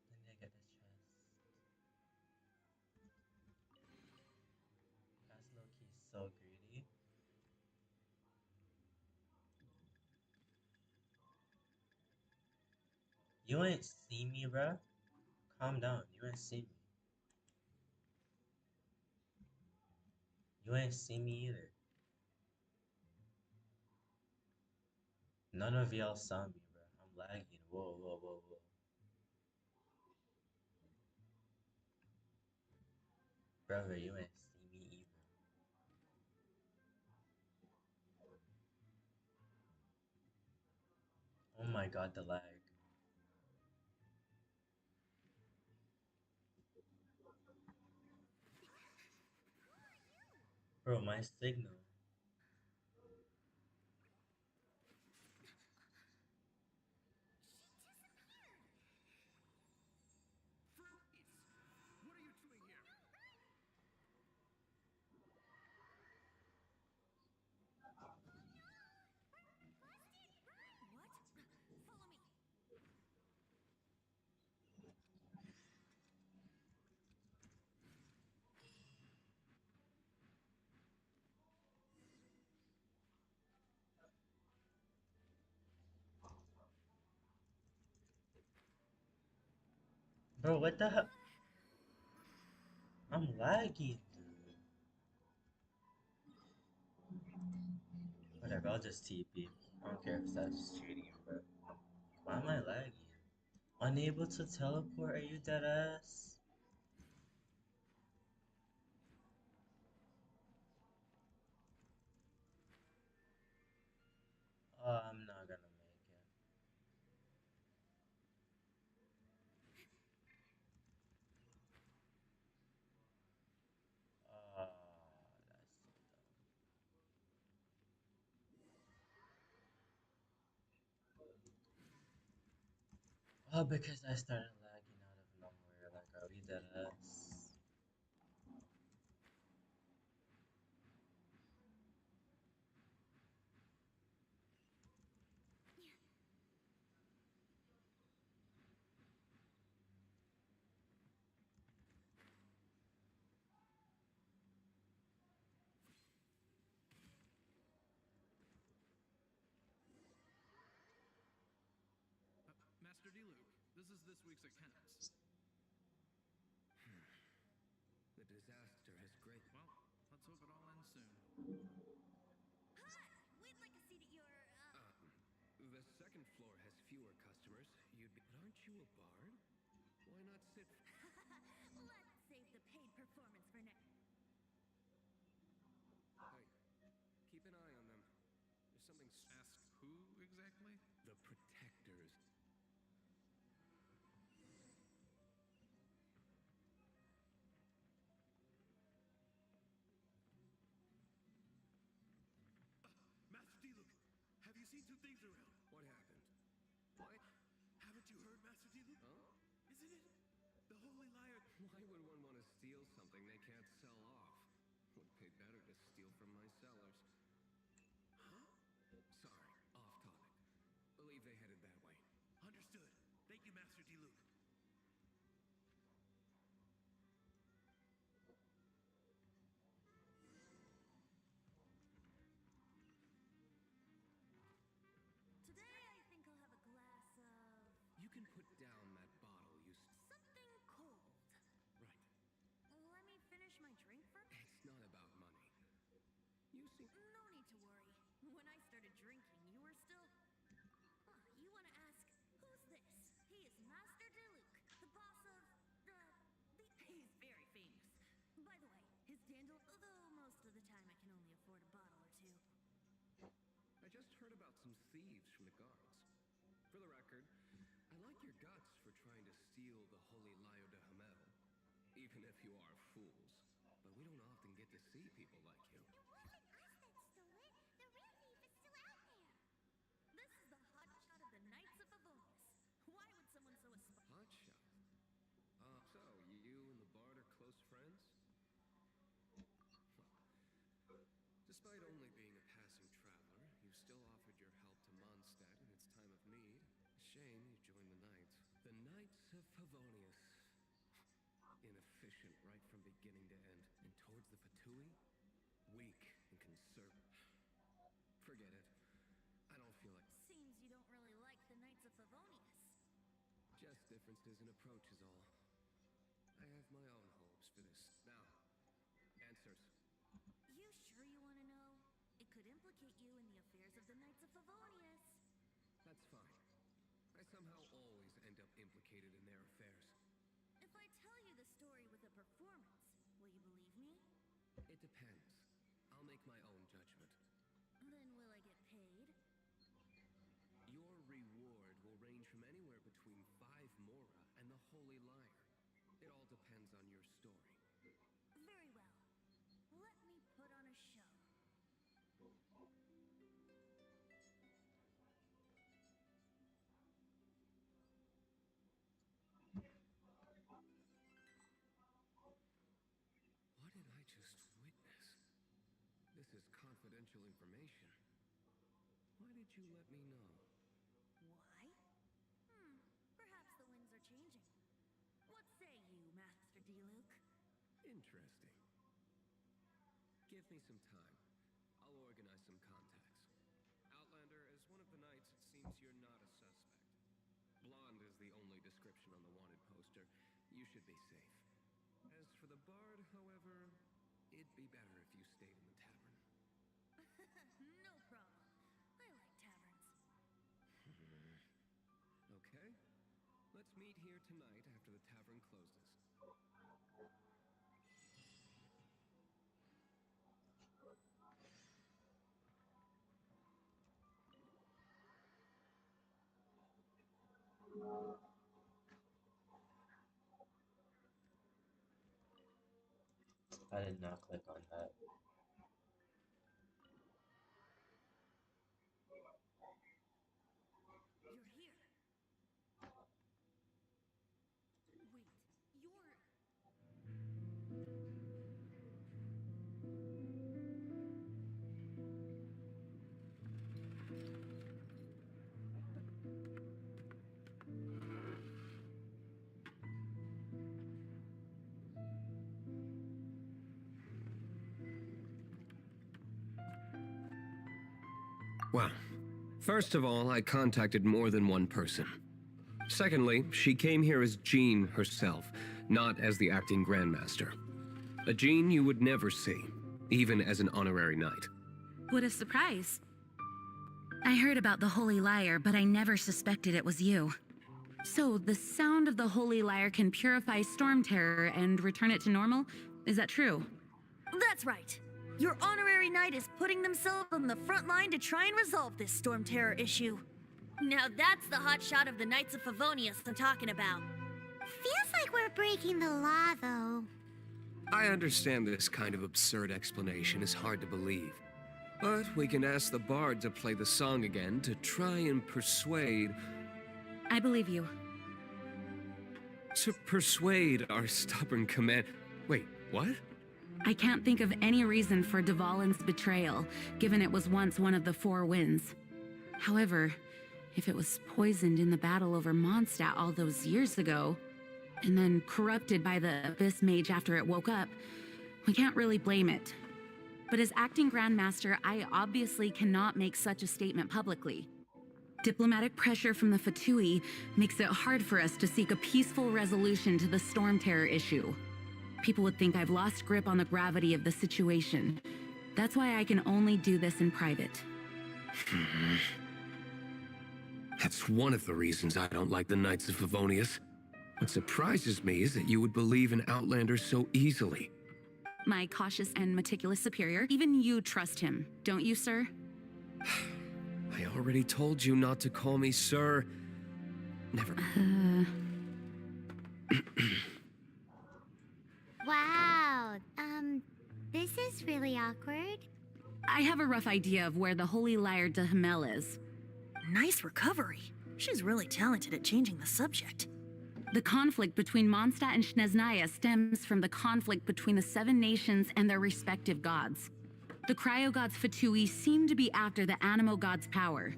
Then they get this chest. That's low key so greedy. You ain't see me, bruh. Calm down. You ain't see me. You ain't see me either. None of y'all saw me, bruh. I'm lagging. Whoa, whoa, whoa, whoa. Brother, you ain't see me either. Oh my god, the lag. Bro, my signal. What are you doing here? What? Follow me. Bro, what the hell? I'm lagging, dude. Whatever, I'll just TP. I don't care if that's cheating, bro. Why am I lagging? Unable to teleport? Are you dead ass? Oh, I'm not gonna make it. Oh, that's so dumb. Oh, because I started lagging out of nowhere. Like, are we dead ass? Master Diluc, this is this week's accounts. the second floor has fewer customers, you'd be. But aren't you a bard? Why not sit? Let's save the paid performance for next. Hey, keep an eye on them. There's something. Ask who exactly? The protectors. Master Diluc, have you seen two things around? What happened? What? Haven't you heard, Master Diluc? Huh? Isn't it? The Holy Liar. Why would one want to steal something they can't sell off? Would pay better to steal from my sellers. Huh? Sorry, off topic. Believe they headed that way. Understood. Thank you, Master Diluc. Today, I think I'll have a glass of You can put down that bottle you. something cold. Right. Let me finish my drink first. It's not about money. You see. No need to worry. When I started drinking, you were still. You want to ask, who's this? He is Master Diluc, the boss of He's very famous. By the way, his although most of the time I can only afford a bottle or two. I just heard about some thieves from the guards. For the record, I like your guts for trying to steal the Holy Laio de Hamel. Even if you are fools. But we don't often get to see people like you. It wasn't us that stole it. The real thief is still out there. This is the hotshot of the Knights of Favonius. Why would someone so Hotshot. So you and the bard are close friends? Despite only being a passing traveler, you still offered your help to Mondstadt in its time of need. Shame you joined the Knights. The Knights of Favonius. Inefficient right from beginning to end. And towards the Fatui? Weak and conservative. Forget it. I don't feel like. Seems you don't really like the Knights of Favonius. Just differences in approach is all. I have my own hopes for this. Now, answers. You sure you want to know? It could implicate you in the affairs of the Knights of Favonius. That's fine. I somehow always end up implicated in their affairs. If I tell you the story with a performance, will you believe me? It depends. I'll make my own judgment. Then will I get paid? Your reward will range from anywhere between 5 mora and the Holy Liar. It all depends on your story. Very well. Let me put on a show. What did I just witness? This is confidential information. Why did you let me know? Why? Perhaps the winds are changing. What say you, Master Diluc? Interesting. Give me some time. I'll organize some contacts. Outlander, as one of the knights, it seems you're not a suspect. Blonde is the only description on the wanted poster. You should be safe. As for the bard, however, it'd be better if you stayed in the tavern. No problem. I like taverns. Okay. Let's meet here tonight after the tavern closes. I did not click on that. You're here. Wait, you're... Well, first of all, I contacted more than one person. Secondly, she came here as Jean herself, not as the acting Grandmaster. A Jean you would never see, even as an honorary knight. What a surprise. I heard about the Holy Lyre, but I never suspected it was you. So, the sound of the Holy Lyre can purify Storm Terror and return it to normal? Is that true? That's right. Your honorary knight is putting themselves on the front line to try and resolve this Storm Terror issue. Now that's the hot shot of the Knights of Favonius I'm talking about. Feels like we're breaking the law, though. I understand this kind of absurd explanation is hard to believe. But we can ask the bard to play the song again to try and persuade... I believe you. To persuade our stubborn command... Wait, what? I can't think of any reason for Dvalin's betrayal, given it was once one of the Four Winds. However, if it was poisoned in the battle over Mondstadt all those years ago, and then corrupted by the Abyss Mage after it woke up, we can't really blame it. But as acting Grandmaster, I obviously cannot make such a statement publicly. Diplomatic pressure from the Fatui makes it hard for us to seek a peaceful resolution to the Storm Terror issue. People would think I've lost grip on the gravity of the situation. That's why I can only do this in private. That's one of the reasons I don't like the Knights of Favonius. What surprises me is that you would believe in Outlander so easily. My cautious and meticulous superior, even you trust him, don't you, sir? I already told you not to call me sir. Never. Wow, this is really awkward. I have a rough idea of where the Holy Lyre de Himmel is. Nice recovery. She's really talented at changing the subject. The conflict between Mondstadt and Snezhnaya stems from the conflict between the Seven Nations and their respective gods. The Cryo Gods Fatui seem to be after the Animo God's power.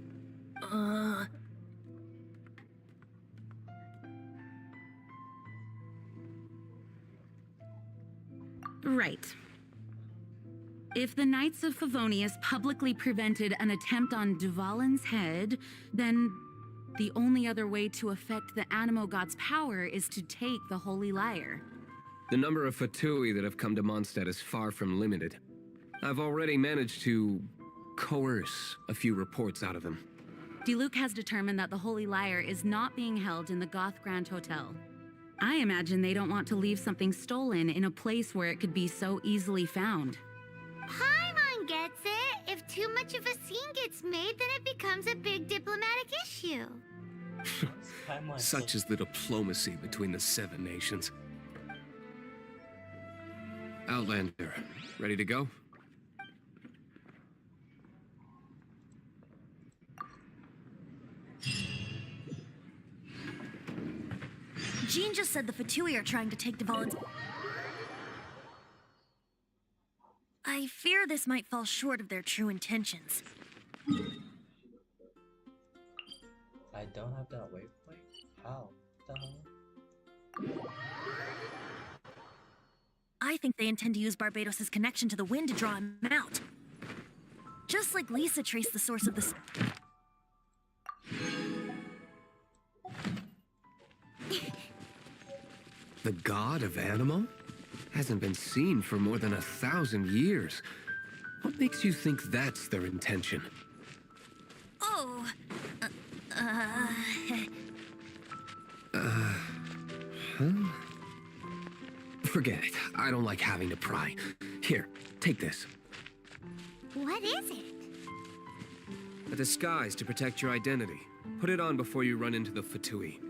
Right. If the Knights of Favonius publicly prevented an attempt on Dvalin's head, then the only other way to affect the Animo God's power is to take the Holy Lyre. The number of Fatui that have come to Mondstadt is far from limited. I've already managed to coerce a few reports out of them. Diluc has determined that the Holy Lyre is not being held in the Goth Grand Hotel. I imagine they don't want to leave something stolen in a place where it could be so easily found. Paimon gets it. If too much of a scene gets made, then it becomes a big diplomatic issue. Such is the diplomacy between the Seven Nations. Outlander, ready to go? Jean just said the Fatui are trying to take Dvalin's... I fear this might fall short of their true intentions. I don't have that waypoint? How the hell? I think they intend to use Barbados' connection to the wind to draw him out. Just like Lisa traced the source of the... The god of Animo? Hasn't been seen for more than 1,000 years. What makes you think that's their intention? Oh... Forget it. I don't like having to pry. Here, take this. What is it? A disguise to protect your identity. Put it on before you run into the Fatui.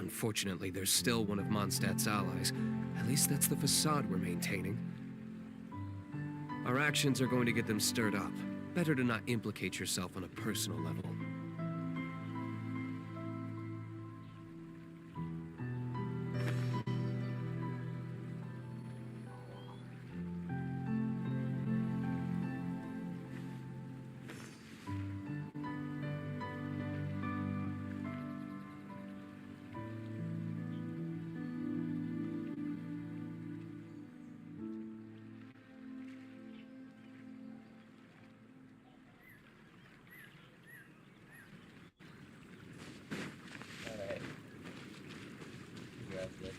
Unfortunately, there's still one of Mondstadt's allies. At least that's the facade we're maintaining. Our actions are going to get them stirred up. Better to not implicate yourself on a personal level. Alright. Grab this.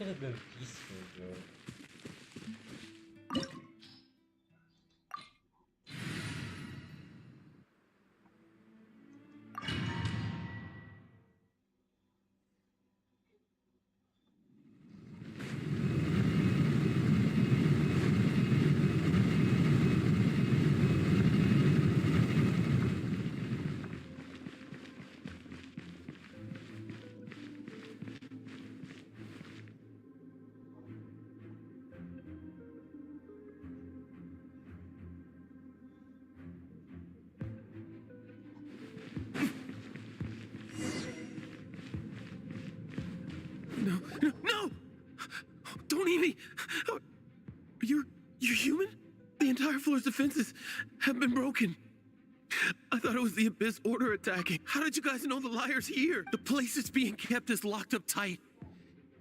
could have been peaceful, bro. No, no, no! Don't eat me! You're human? The entire floor's defenses have been broken. I thought it was the Abyss Order attacking. How did you guys know the liar's here? The place it's being kept is locked up tight.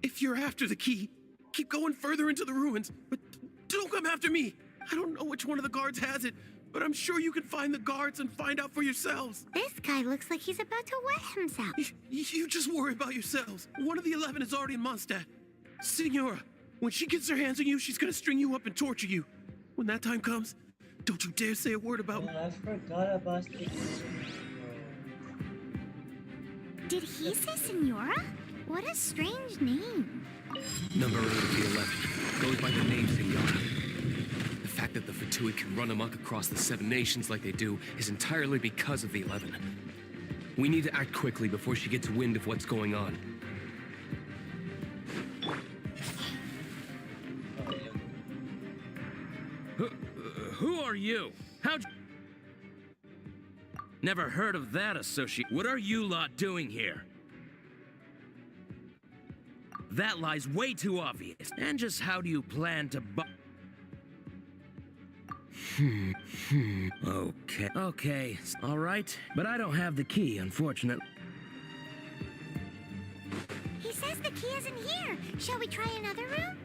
If you're after the key, keep going further into the ruins, but don't come after me. I don't know which one of the guards has it, but I'm sure you can find the guards and find out for yourselves. This guy looks like he's about to wet himself. You just worry about yourselves. One of the 11 is already in Mondstadt. Signora, when she gets her hands on you, she's gonna string you up and torture you. When that time comes, don't you dare say a word about... Oh, I forgot about the... Did he say Senora? What a strange name. Number 8 of the 11 goes by the name Senora. The fact that the Fatui can run amok across the 7 nations like they do is entirely because of the 11. We need to act quickly before she gets wind of what's going on. Who are you? How'd you... Never heard of that associate. What are you lot doing here? That lie's way too obvious. And just how do you plan to Okay, all right. But I don't have the key, unfortunately. He says the key isn't here. Shall we try another room?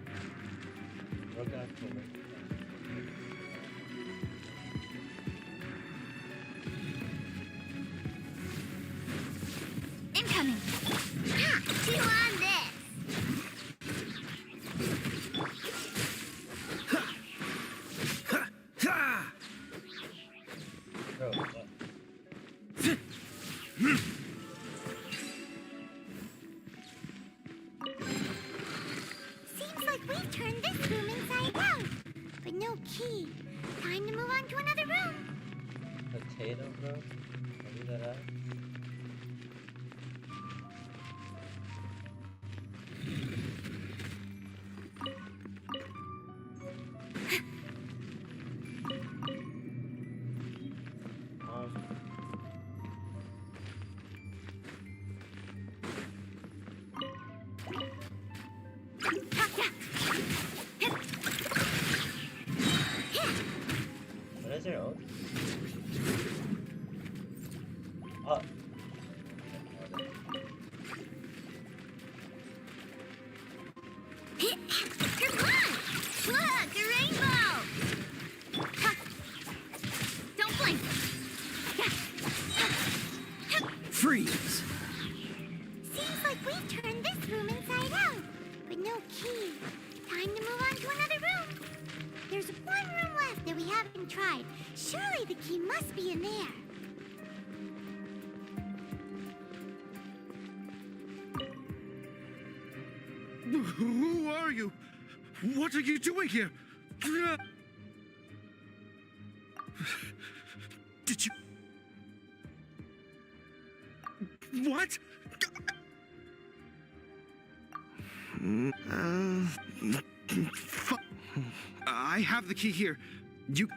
Incoming. Ha! Chew on this. Bro, Seems like we've turned this room inside out. But no key. Time to move on to another room. potato, bro? I'll do that out. What is your oath? Oh. Come on! Look, a rainbow! Don't blink! Freeze! Seems like we've turned this room inside out. But no key. Time to move on to another room. There's one room left that we haven't tried. Surely the key must be in there. Who are you? What are you doing here? Did you... What? I have the key here. You...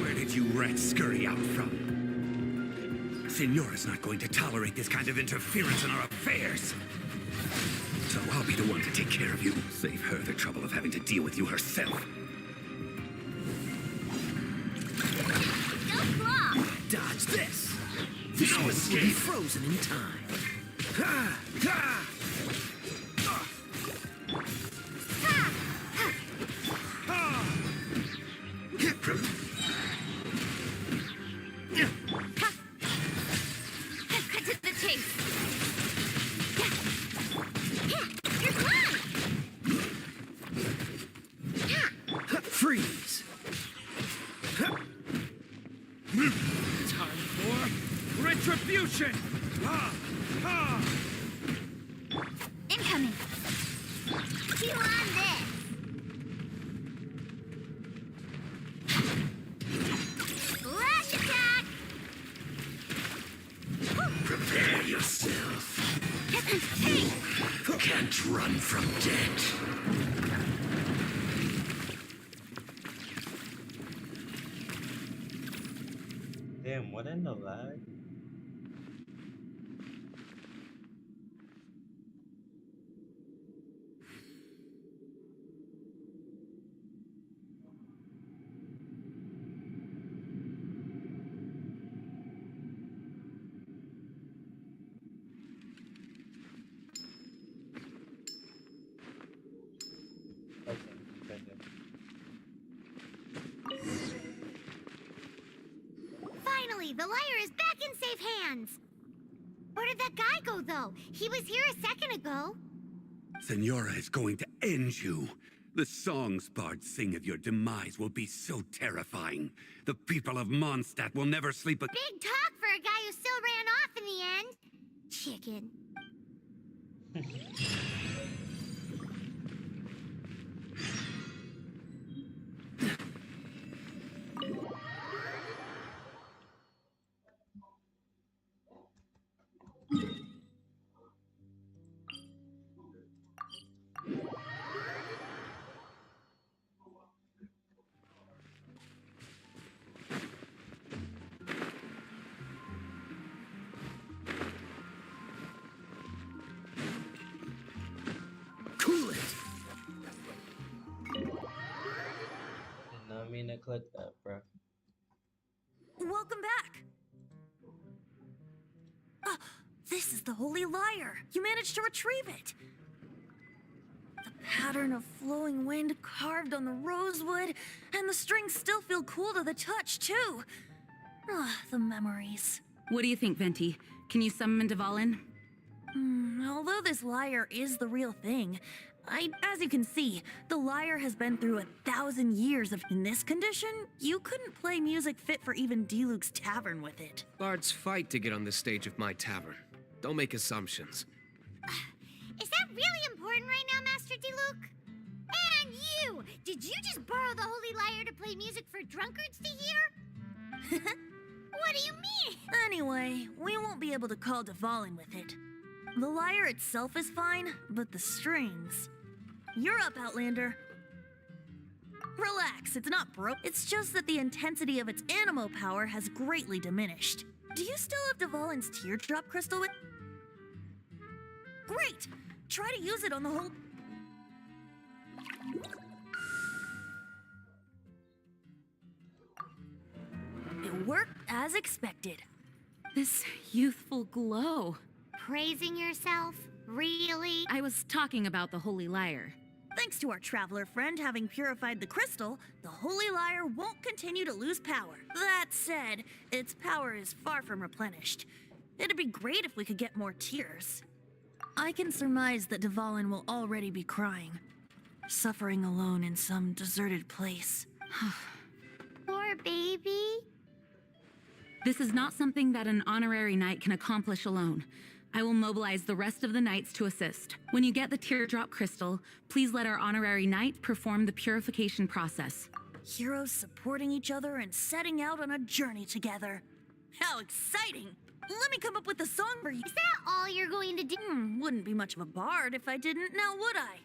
Where did you rats scurry out from? Senora's not going to tolerate this kind of interference in our affairs. So I'll be the one to take care of you. Save her the trouble of having to deal with you herself. Dodge this! No Will be escape! frozen in time. Ha! Ha! Cut to the chase. You're gone. Freeze! Time for retribution! Incoming. Chew on this. Flash attack. Prepare yourself. Hey. Can't run from death. Damn, what in the lag? Okay, continue. Finally, the liar is back in safe hands. Where did that guy go, though? He was here a second ago. Senora is going to end you. The songs bards sing of your demise will be so terrifying. The people of Mondstadt will never sleep again. Big talk for a guy who still ran off in the end. Chicken. Cool it! Did not mean to click that, bro. Welcome back. This is the Holy Lyre. You managed to retrieve it. The pattern of flowing wind carved on the rosewood, and the strings still feel cool to the touch, too. The memories. What do you think, Venti? Can you summon Dvalin? Although this lyre is the real thing, as you can see, the lyre has been through 1,000 years of. In this condition, you couldn't play music fit for even Diluc's tavern with it. Bards fight to get on the stage of my tavern. Don't make assumptions. Is that really important right now, Master Diluc? And you! Did you just borrow the Holy Lyre to play music for drunkards to hear? What do you mean? Anyway, we won't be able to call Dvalin with it. The lyre itself is fine, but the strings. You're up, Outlander. Relax, it's not broke. It's just that the intensity of its animo power has greatly diminished. Do you still have Dvalin's teardrop crystal with? Great! Try to use it on the whole. It worked as expected. This youthful glow. Praising yourself? Really? I was talking about the Holy Lyre. Thanks to our traveler friend having purified the crystal, the Holy Lyre won't continue to lose power. That said, its power is far from replenished. It'd be great if we could get more tears. I can surmise that Dvalin will already be crying, suffering alone in some deserted place. Poor baby. This is not something that an honorary knight can accomplish alone. I will mobilize the rest of the knights to assist. When you get the teardrop crystal, please let our honorary knight perform the purification process. Heroes supporting each other and setting out on a journey together. How exciting! Let me come up with a song for you. Is that all you're going to do? Wouldn't be much of a bard if I didn't, now would I?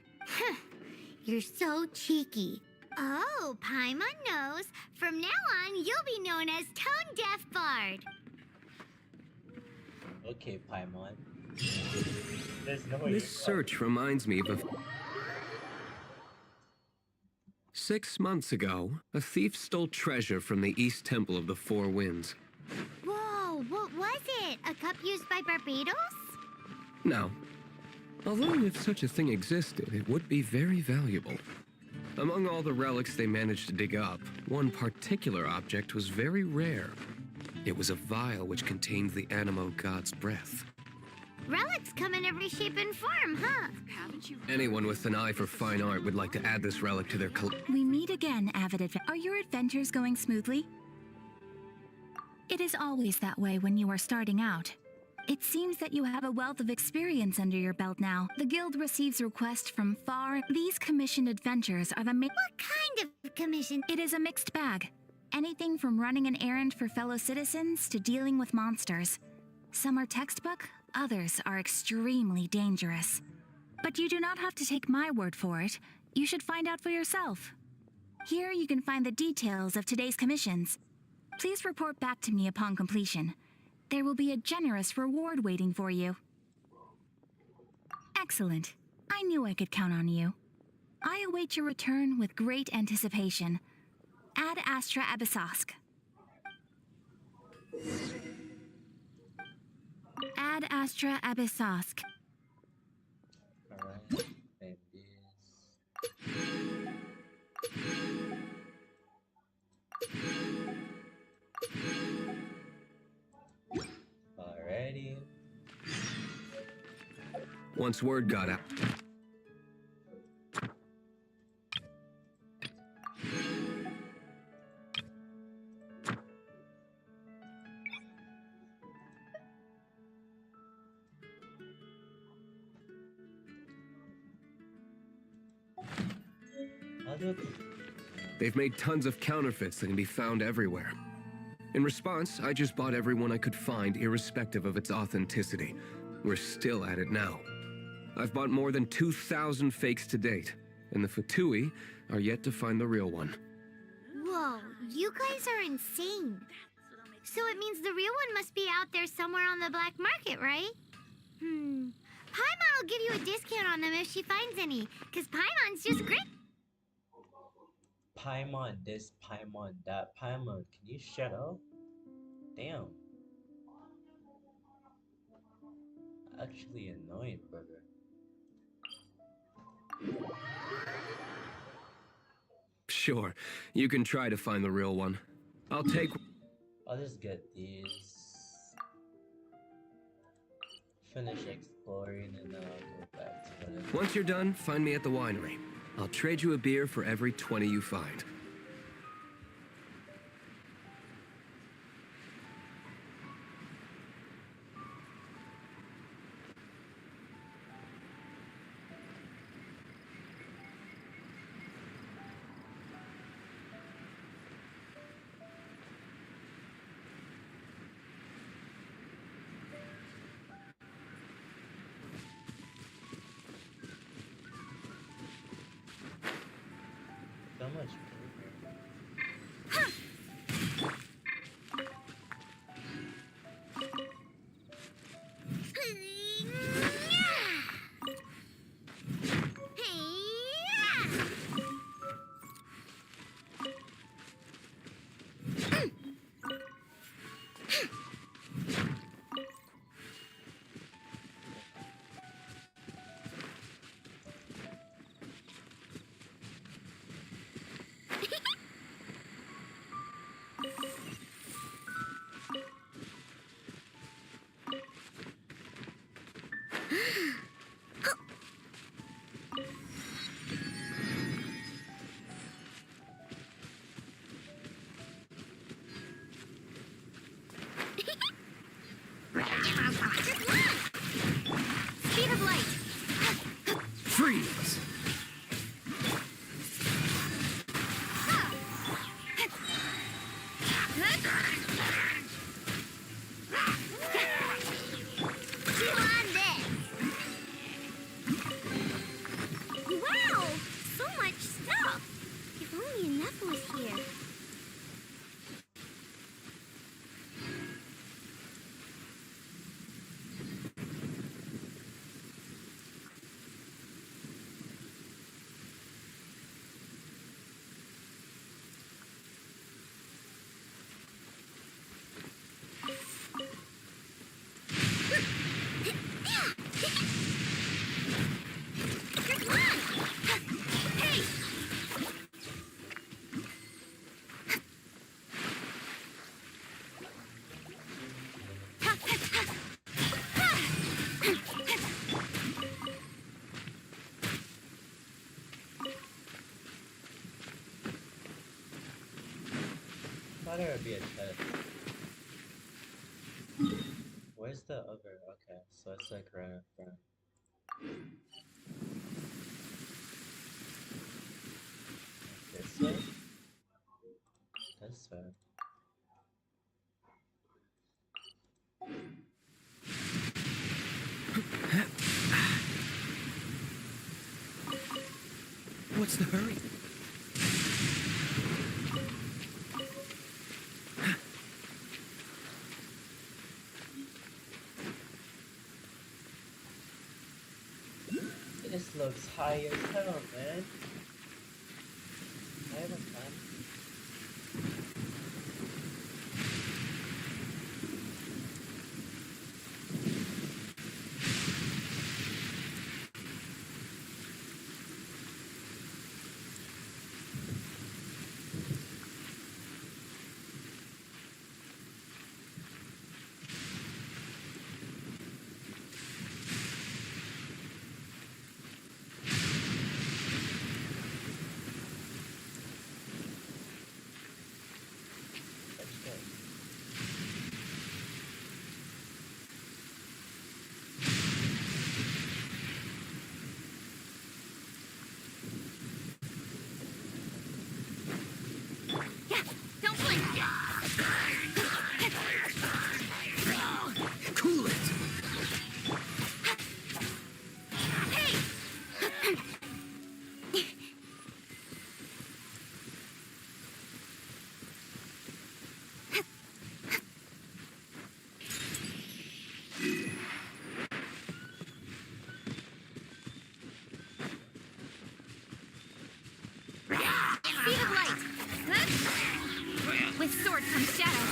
You're so cheeky. Oh, Paimon knows. From now on, you'll be known as Tone Deaf Bard. Okay, Paimon. There's no way This you search reminds me of a... 6 months ago, a thief stole treasure from the East Temple of the Four Winds. Whoa, what was it? A cup used by Barbados? Now, although if such a thing existed, it would be very valuable. Among all the relics they managed to dig up, one particular object was very rare. It was a vial which contained the Animo god's breath. Relics come in every shape and form, huh? Haven't you? Anyone with an eye for fine art would like to add this relic to their We meet again, avid Are your adventures going smoothly? It is always that way when you are starting out. It seems that you have a wealth of experience under your belt now. The guild receives requests from far. These commissioned adventures are the What kind of commission? It is a mixed bag. Anything from running an errand for fellow citizens to dealing with monsters. Some are textbook, others are extremely dangerous. But you do not have to take my word for it. You should find out for yourself. Here you can find the details of today's commissions. Please report back to me upon completion. There will be a generous reward waiting for you. Excellent. I knew I could count on you. I await your return with great anticipation. Ad Astra Abyssosk. Ad Astra Abyssosk. Alright, and alrighty. Once word got out. They've made tons of counterfeits that can be found everywhere. In response, I just bought everyone I could find, irrespective of its authenticity. We're still at it now. I've bought more than 2,000 fakes to date, and the Fatui are yet to find the real one. Whoa, you guys are insane. So it means the real one must be out there somewhere on the black market, right? Paimon will give you a discount on them if she finds any, because Paimon's just great. Paimon this, Paimon that. Paimon, can you shut up? Damn. Actually annoying, brother. Sure, you can try to find the real one. I'll just get these. Finish exploring and then I'll go back to whatever. Once you're done, find me at the winery. I'll trade you a beer for every 20 you find. So much. Speed of light. Freeze! Chew on this. thought it would be a chest. Where's the other? Okay, so it's like right in front. This way? This way. What's the hurry? This looks high as hell, man. I haven't climbed. Let's go. Yeah, don't blink. Cool it! Hey! Speed of light. With sword comes shadow.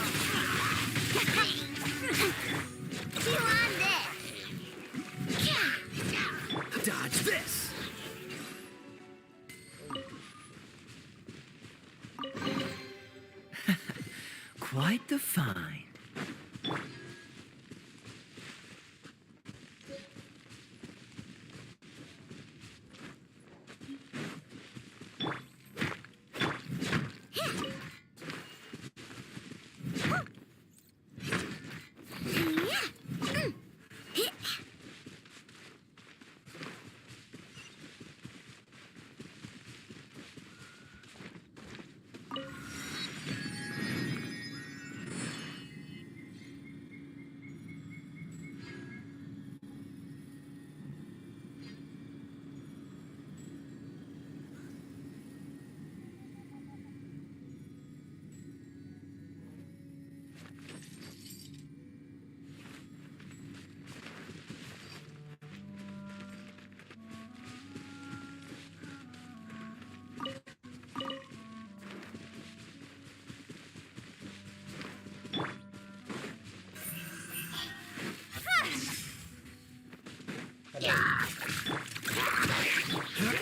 Chew on this. Dodge this! Quite the find.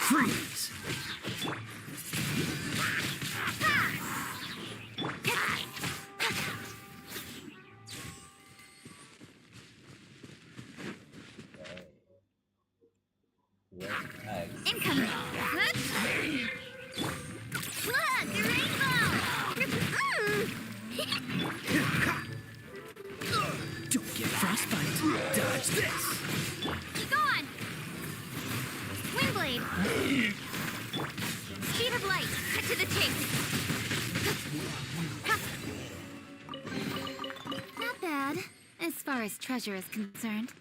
Freeze! Incoming. Look, the rainbow. Don't get frostbite. Dodge this! Gone. Windblade. Speed of light. Cut to the chase. Not bad, as far as treasure is concerned.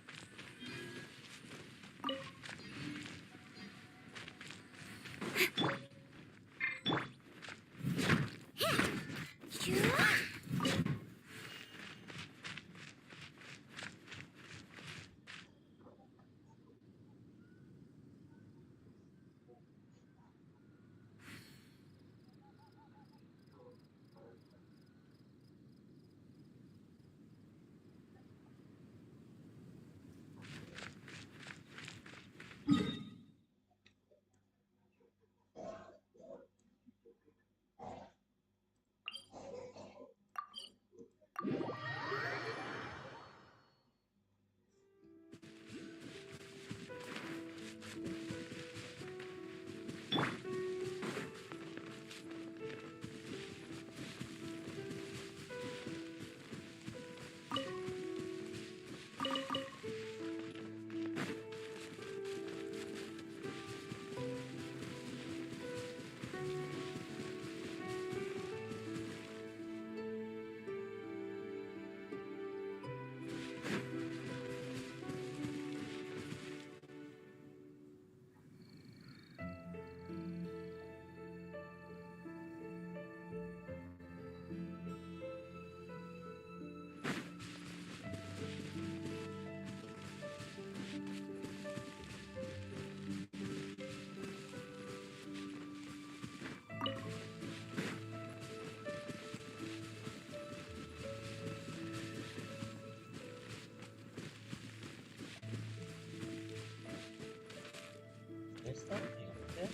something, okay?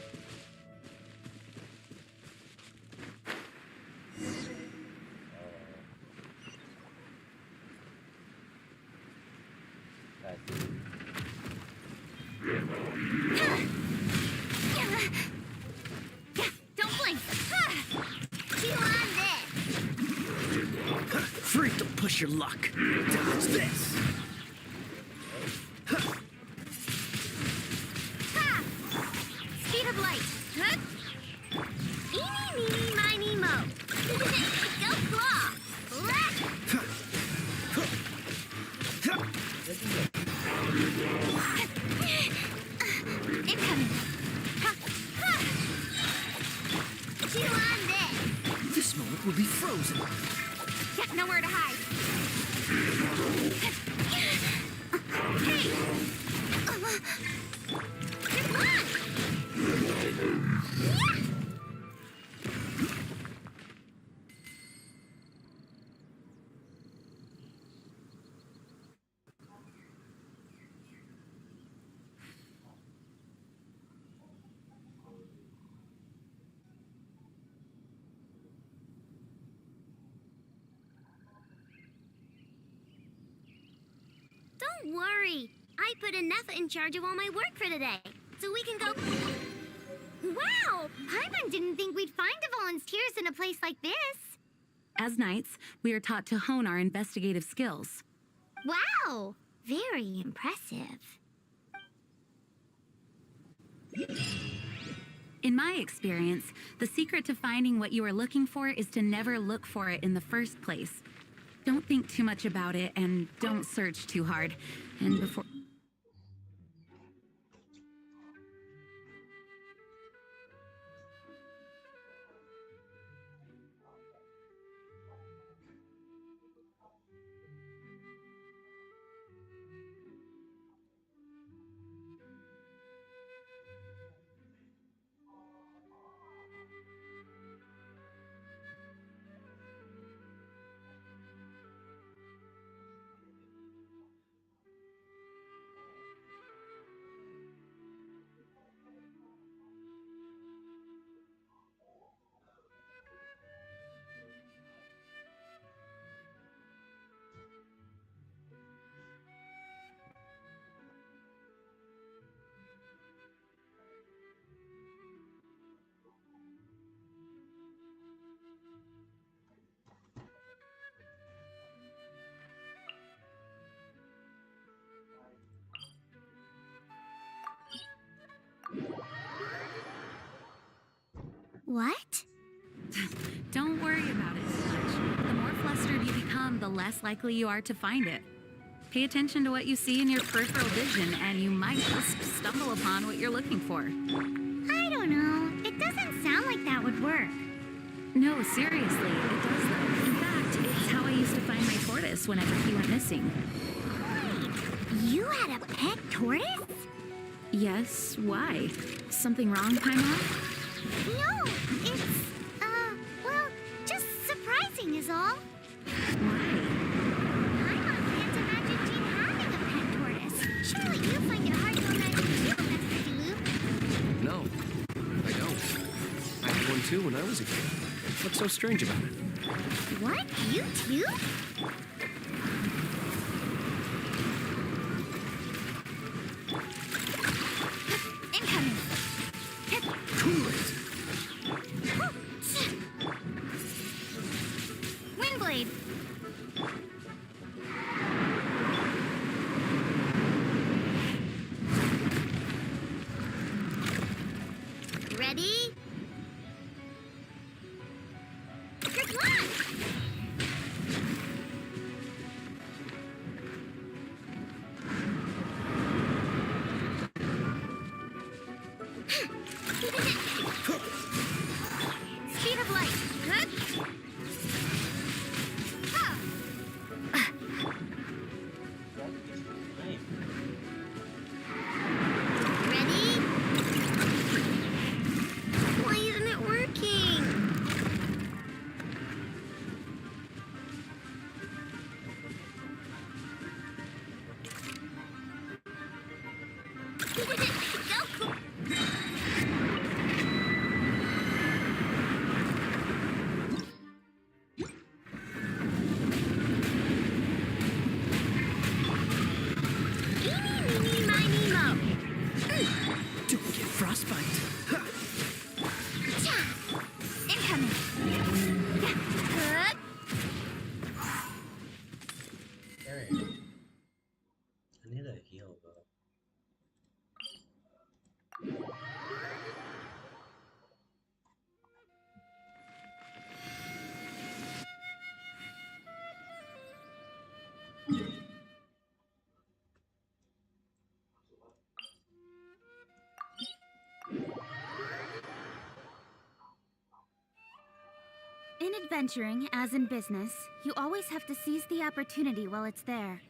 Guys. Don't blink! Chew on this! Free to push your luck. Dodge this. Ha! Speed of light! Huh? Eeny, meeny, miny, mo! Go claw! Incoming! Ha! Ha! Chew on this! This moment will be frozen. Got nowhere to hide. Hey! Come on! Yeah! Don't worry. I put enough in charge of all my work for today. So we can go... Wow! Paimon didn't think we'd find the volunteers in a place like this. As knights, we are taught to hone our investigative skills. Wow! Very impressive. In my experience, the secret to finding what you are looking for is to never look for it in the first place. Don't think too much about it and don't search too hard. And before... What? Don't worry about it so much. The more flustered you become, the less likely you are to find it. Pay attention to what you see in your peripheral vision, and you might just stumble upon what you're looking for. I don't know. It doesn't sound like that would work. No, seriously, it does though. In fact, it's how I used to find my tortoise whenever he went missing. Wait, you had a pet tortoise? Yes, why? Something wrong, Paimon? No, it's, well, just surprising is all. Why? Paimon can't imagine Jean having a pet tortoise. Surely you find it hard to imagine too, Master Luke. No, I don't. I had one too when I was a kid. What's so strange about it? What? You too? Incoming. Cool it. Windblade. Ready? Good luck! Speed of light. Good. Ah. Ready? I need a heal though. In adventuring, as in business, you always have to seize the opportunity while it's there.